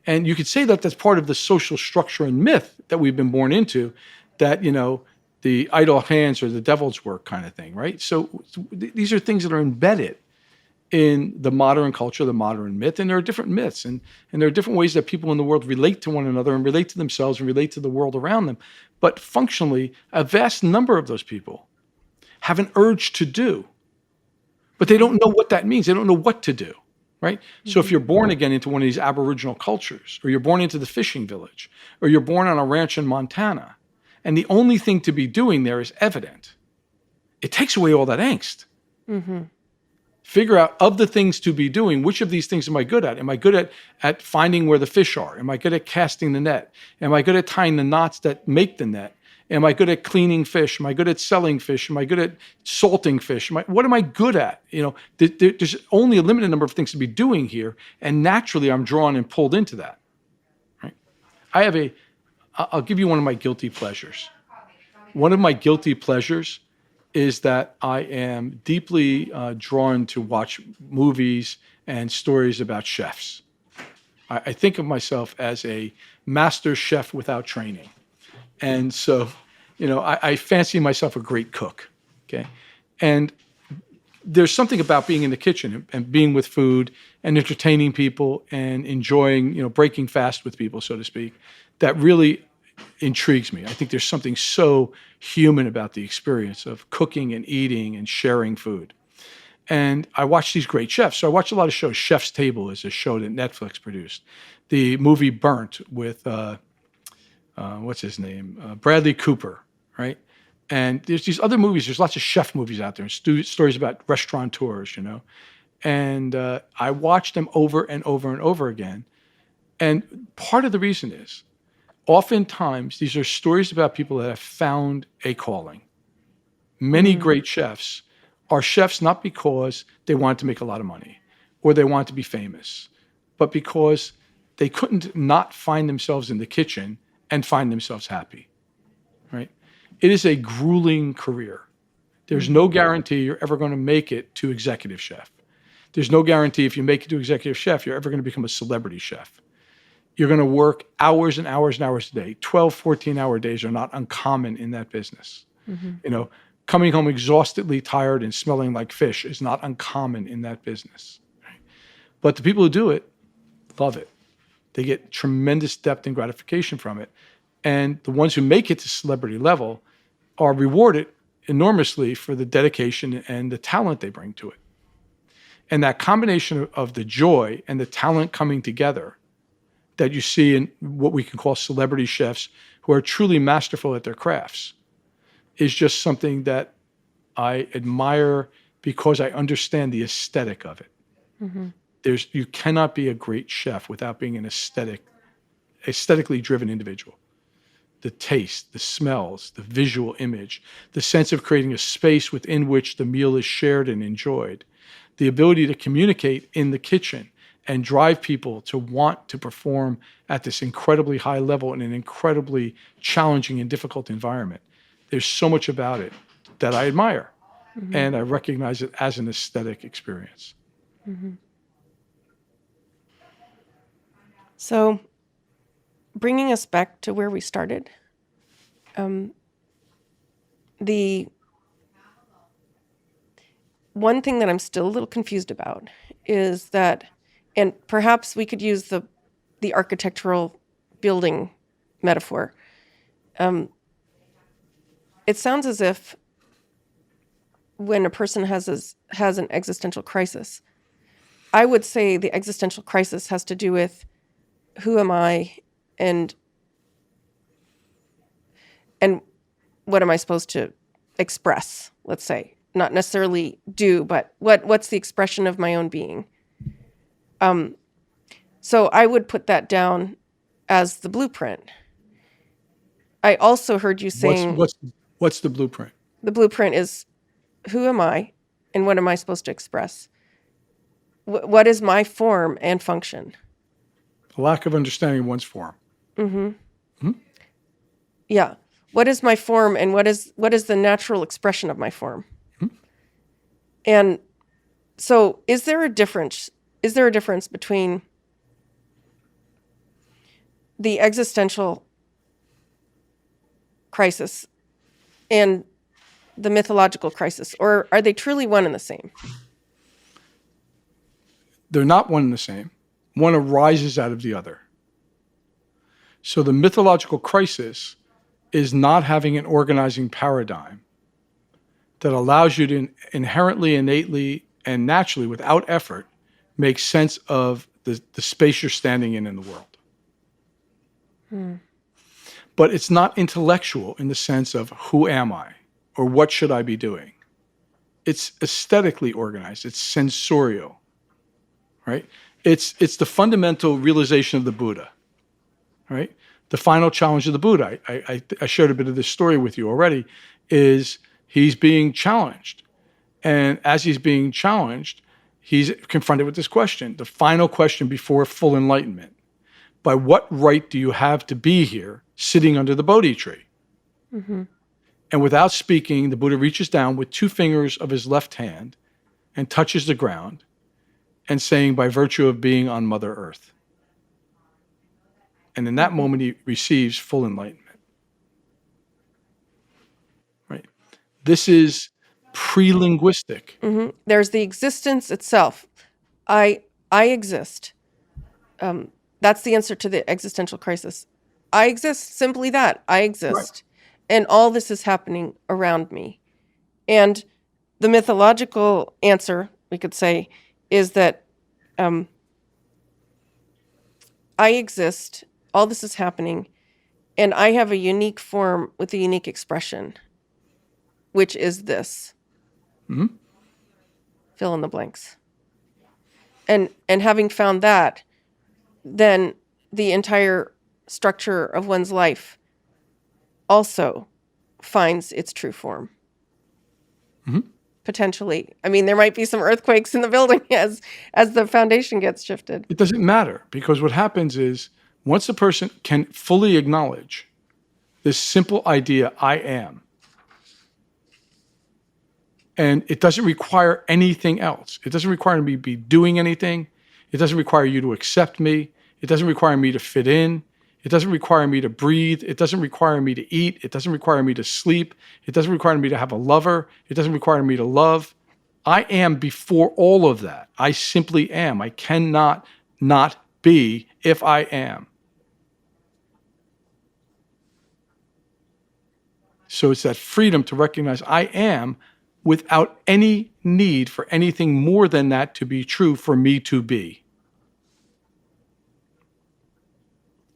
And you could say that that's part of the social structure and myth that we've been born into, that, the idle hands are the devil's work kind of thing, right? So these are things that are embedded in the modern culture, the modern myth, and there are different myths, and there are different ways that people in the world relate to one another and relate to themselves and relate to the world around them. But functionally, a vast number of those people have an urge to do, but they don't know what that means. They don't know what to do, right? So if you're born again into one of these Aboriginal cultures, or you're born into the fishing village, or you're born on a ranch in Montana, and the only thing to be doing there is evident, it takes away all that angst. Figure out, of the things to be doing, which of these things am I good at? Am I good at finding where the fish are? Am I good at casting the net? Am I good at tying the knots that make the net? Am I good at cleaning fish? Am I good at selling fish? Am I good at salting fish? What am I good at? There's only a limited number of things to be doing here, and naturally I'm drawn and pulled into that. Right? I'll give you one of my guilty pleasures. One of my guilty pleasures is that I am deeply drawn to watch movies and stories about chefs. I think of myself as a master chef without training. And so, I fancy myself a great cook, okay? And there's something about being in the kitchen and being with food and entertaining people and enjoying, breaking fast with people, so to speak, that really intrigues me. I think there's something so human about the experience of cooking and eating and sharing food. And I watch these great chefs. So I watch a lot of shows. Chef's Table is a show that Netflix produced. The movie Burnt with, what's his name? Bradley Cooper, right? And there's these other movies. There's lots of chef movies out there, stories about restaurateurs, And I watch them over and over and over again. And part of the reason is, oftentimes, these are stories about people that have found a calling. Many great chefs are chefs not because they wanted to make a lot of money or they wanted to be famous, but because they couldn't not find themselves in the kitchen and find themselves happy, right? It is a grueling career. There's no guarantee you're ever going to make it to executive chef. There's no guarantee if you make it to executive chef, you're ever going to become a celebrity chef. You're going to work hours and hours and hours a day. 12, 14-hour days are not uncommon in that business. Coming home exhaustedly tired and smelling like fish is not uncommon in that business. Right? But the people who do it love it. They get tremendous depth and gratification from it. And the ones who make it to celebrity level are rewarded enormously for the dedication and the talent they bring to it. And that combination of the joy and the talent coming together that you see in what we can call celebrity chefs who are truly masterful at their crafts is just something that I admire because I understand the aesthetic of it. You cannot be a great chef without being an aesthetically driven individual. The taste, the smells, the visual image, the sense of creating a space within which the meal is shared and enjoyed, the ability to communicate in the kitchen and drive people to want to perform at this incredibly high level in an incredibly challenging and difficult environment. There's so much about it that I admire, and I recognize it as an aesthetic experience. So, bringing us back to where we started, the one thing that I'm still a little confused about is that, and perhaps we could use the architectural building metaphor. It sounds as if when a person has an existential crisis, I would say the existential crisis has to do with who am I and what am I supposed to express, let's say. Not necessarily do, but what's the expression of my own being? So I would put that down as the blueprint. I also heard you saying... What's the blueprint? The blueprint is, who am I and what am I supposed to express? What is my form and function? A lack of understanding of one's form. Yeah. What is my form and what is the natural expression of my form? And so is there a difference between the existential crisis and the mythological crisis, or are they truly one and the same? They're not one and the same. One arises out of the other. So the mythological crisis is not having an organizing paradigm that allows you to inherently, innately, and naturally, without effort, make sense of the space you're standing in the world. But it's not intellectual in the sense of who am I or what should I be doing. It's aesthetically organized. It's sensorial, right? It's the fundamental realization of the Buddha, right? The final challenge of the Buddha. I shared a bit of this story with you already. Is he's being challenged, and as he's being challenged, he's confronted with this question, the final question before full enlightenment. By what right do you have to be here sitting under the Bodhi tree? Mm-hmm. And without speaking, the Buddha reaches down with 2 fingers of his left hand and touches the ground and saying, by virtue of being on Mother Earth. And in that moment, he receives full enlightenment. Right? This is pre-linguistic. Mm-hmm. There's the existence itself. I exist. That's the answer to the existential crisis. I exist, simply that. I exist. Right. And all this is happening around me. And the mythological answer, we could say, is that I exist, all this is happening, and I have a unique form with a unique expression, which is this. Mm-hmm. Fill in the blanks. And having found that, then the entire structure of one's life also finds its true form. Mm-hmm. Potentially. I mean, there might be some earthquakes in the building as the foundation gets shifted. It doesn't matter, because what happens is once a person can fully acknowledge this simple idea, I am, and it doesn't require anything else. It doesn't require me to be doing anything. It doesn't require you to accept me. It doesn't require me to fit in. It doesn't require me to breathe. It doesn't require me to eat. It doesn't require me to sleep. It doesn't require me to have a lover. It doesn't require me to love. I am before all of that. I simply am. I cannot not be if I am. So it's that freedom to recognize I am without any need for anything more than that to be true for me to be.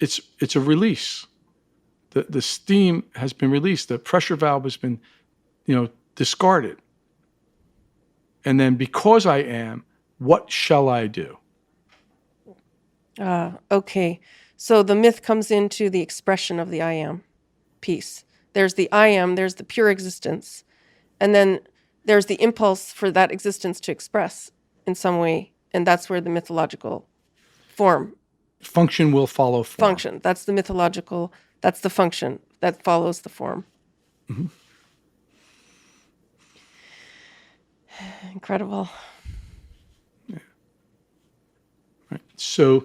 It's a release. The steam has been released. The pressure valve has been, discarded. And then because I am, what shall I do? Okay. So the myth comes into the expression of the I am piece. There's the I am, there's the pure existence. And then there's the impulse for that existence to express in some way. And that's where the mythological form. Function will follow form. Function. That's the mythological, that's the function that follows the form. Mm-hmm. Incredible. Yeah. Right. So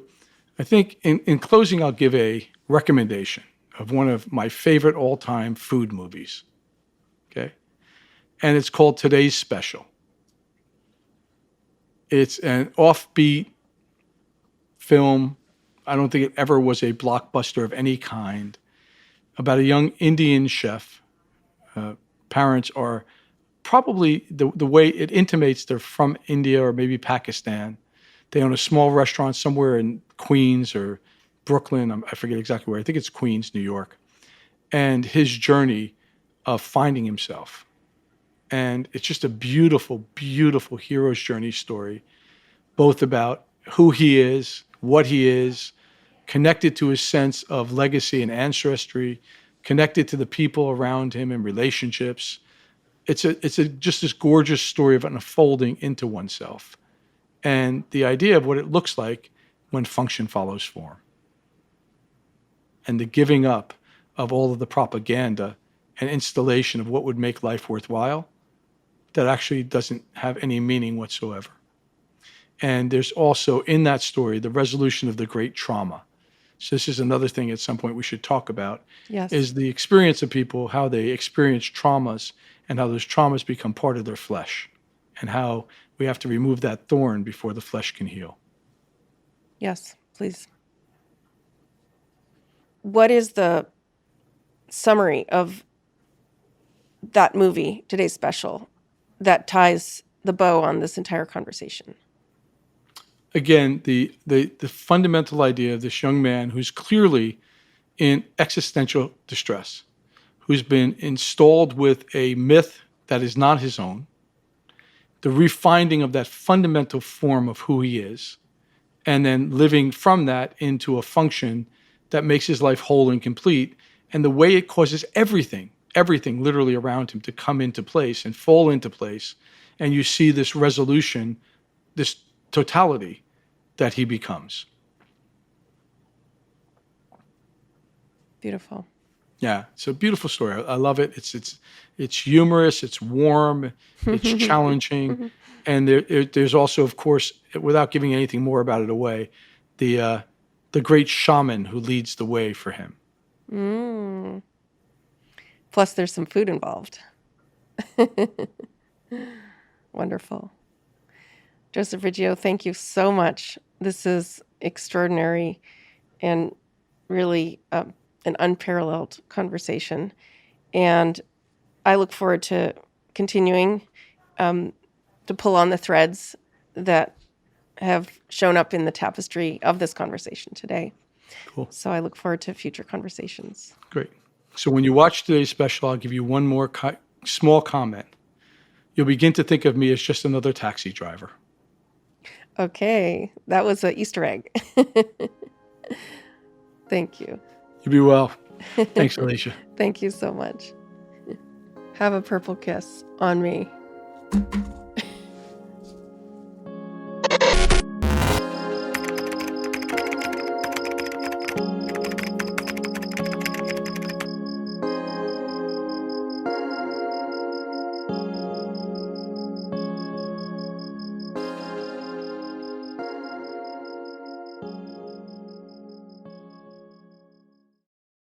I think in closing, I'll give a recommendation of one of my favorite all-time food movies. Okay? And it's called Today's Special. It's an offbeat film. I don't think it ever was a blockbuster of any kind, about a young Indian chef. Parents are probably, the way it intimates, they're from India or maybe Pakistan. They own a small restaurant somewhere in Queens or Brooklyn. I forget exactly where. I think it's Queens, New York. And his journey of finding himself. And it's just a beautiful, beautiful hero's journey story, both about who he is, what he is, connected to his sense of legacy and ancestry, connected to the people around him and relationships. It's just this gorgeous story of unfolding into oneself. And the idea of what it looks like when function follows form. And the giving up of all of the propaganda and installation of what would make life worthwhile that actually doesn't have any meaning whatsoever. And there's also in that story the resolution of the great trauma So this is another thing at some point we should talk about, Yes. is the experience of people, how they experience traumas and how those traumas become part of their flesh, and how we have to remove that thorn before the flesh can heal. Yes, please. What is the summary of that movie, today's special, that ties the bow on this entire conversation? Again, the fundamental idea of this young man who's clearly in existential distress, who's been installed with a myth that is not his own, the refinding of that fundamental form of who he is, and then living from that into a function that makes his life whole and complete, and the way it causes everything literally around him to come into place and fall into place, and you see this resolution, this totality that he becomes. Beautiful. Yeah, it's a beautiful story. I love it. It's humorous. It's warm. It's challenging, and there's also, of course, without giving anything more about it away, the great shaman who leads the way for him. Mm. Plus, there's some food involved. Wonderful. Joseph Riggio, thank you so much. This is extraordinary and really an unparalleled conversation. And I look forward to continuing to pull on the threads that have shown up in the tapestry of this conversation today. Cool. So I look forward to future conversations. Great. So when you watch today's special, I'll give you one more small comment. You'll begin to think of me as just another taxi driver. Okay, that was an Easter egg. Thank you. You be well. Thanks, Alicia. Thank you so much. Have a purple kiss on me.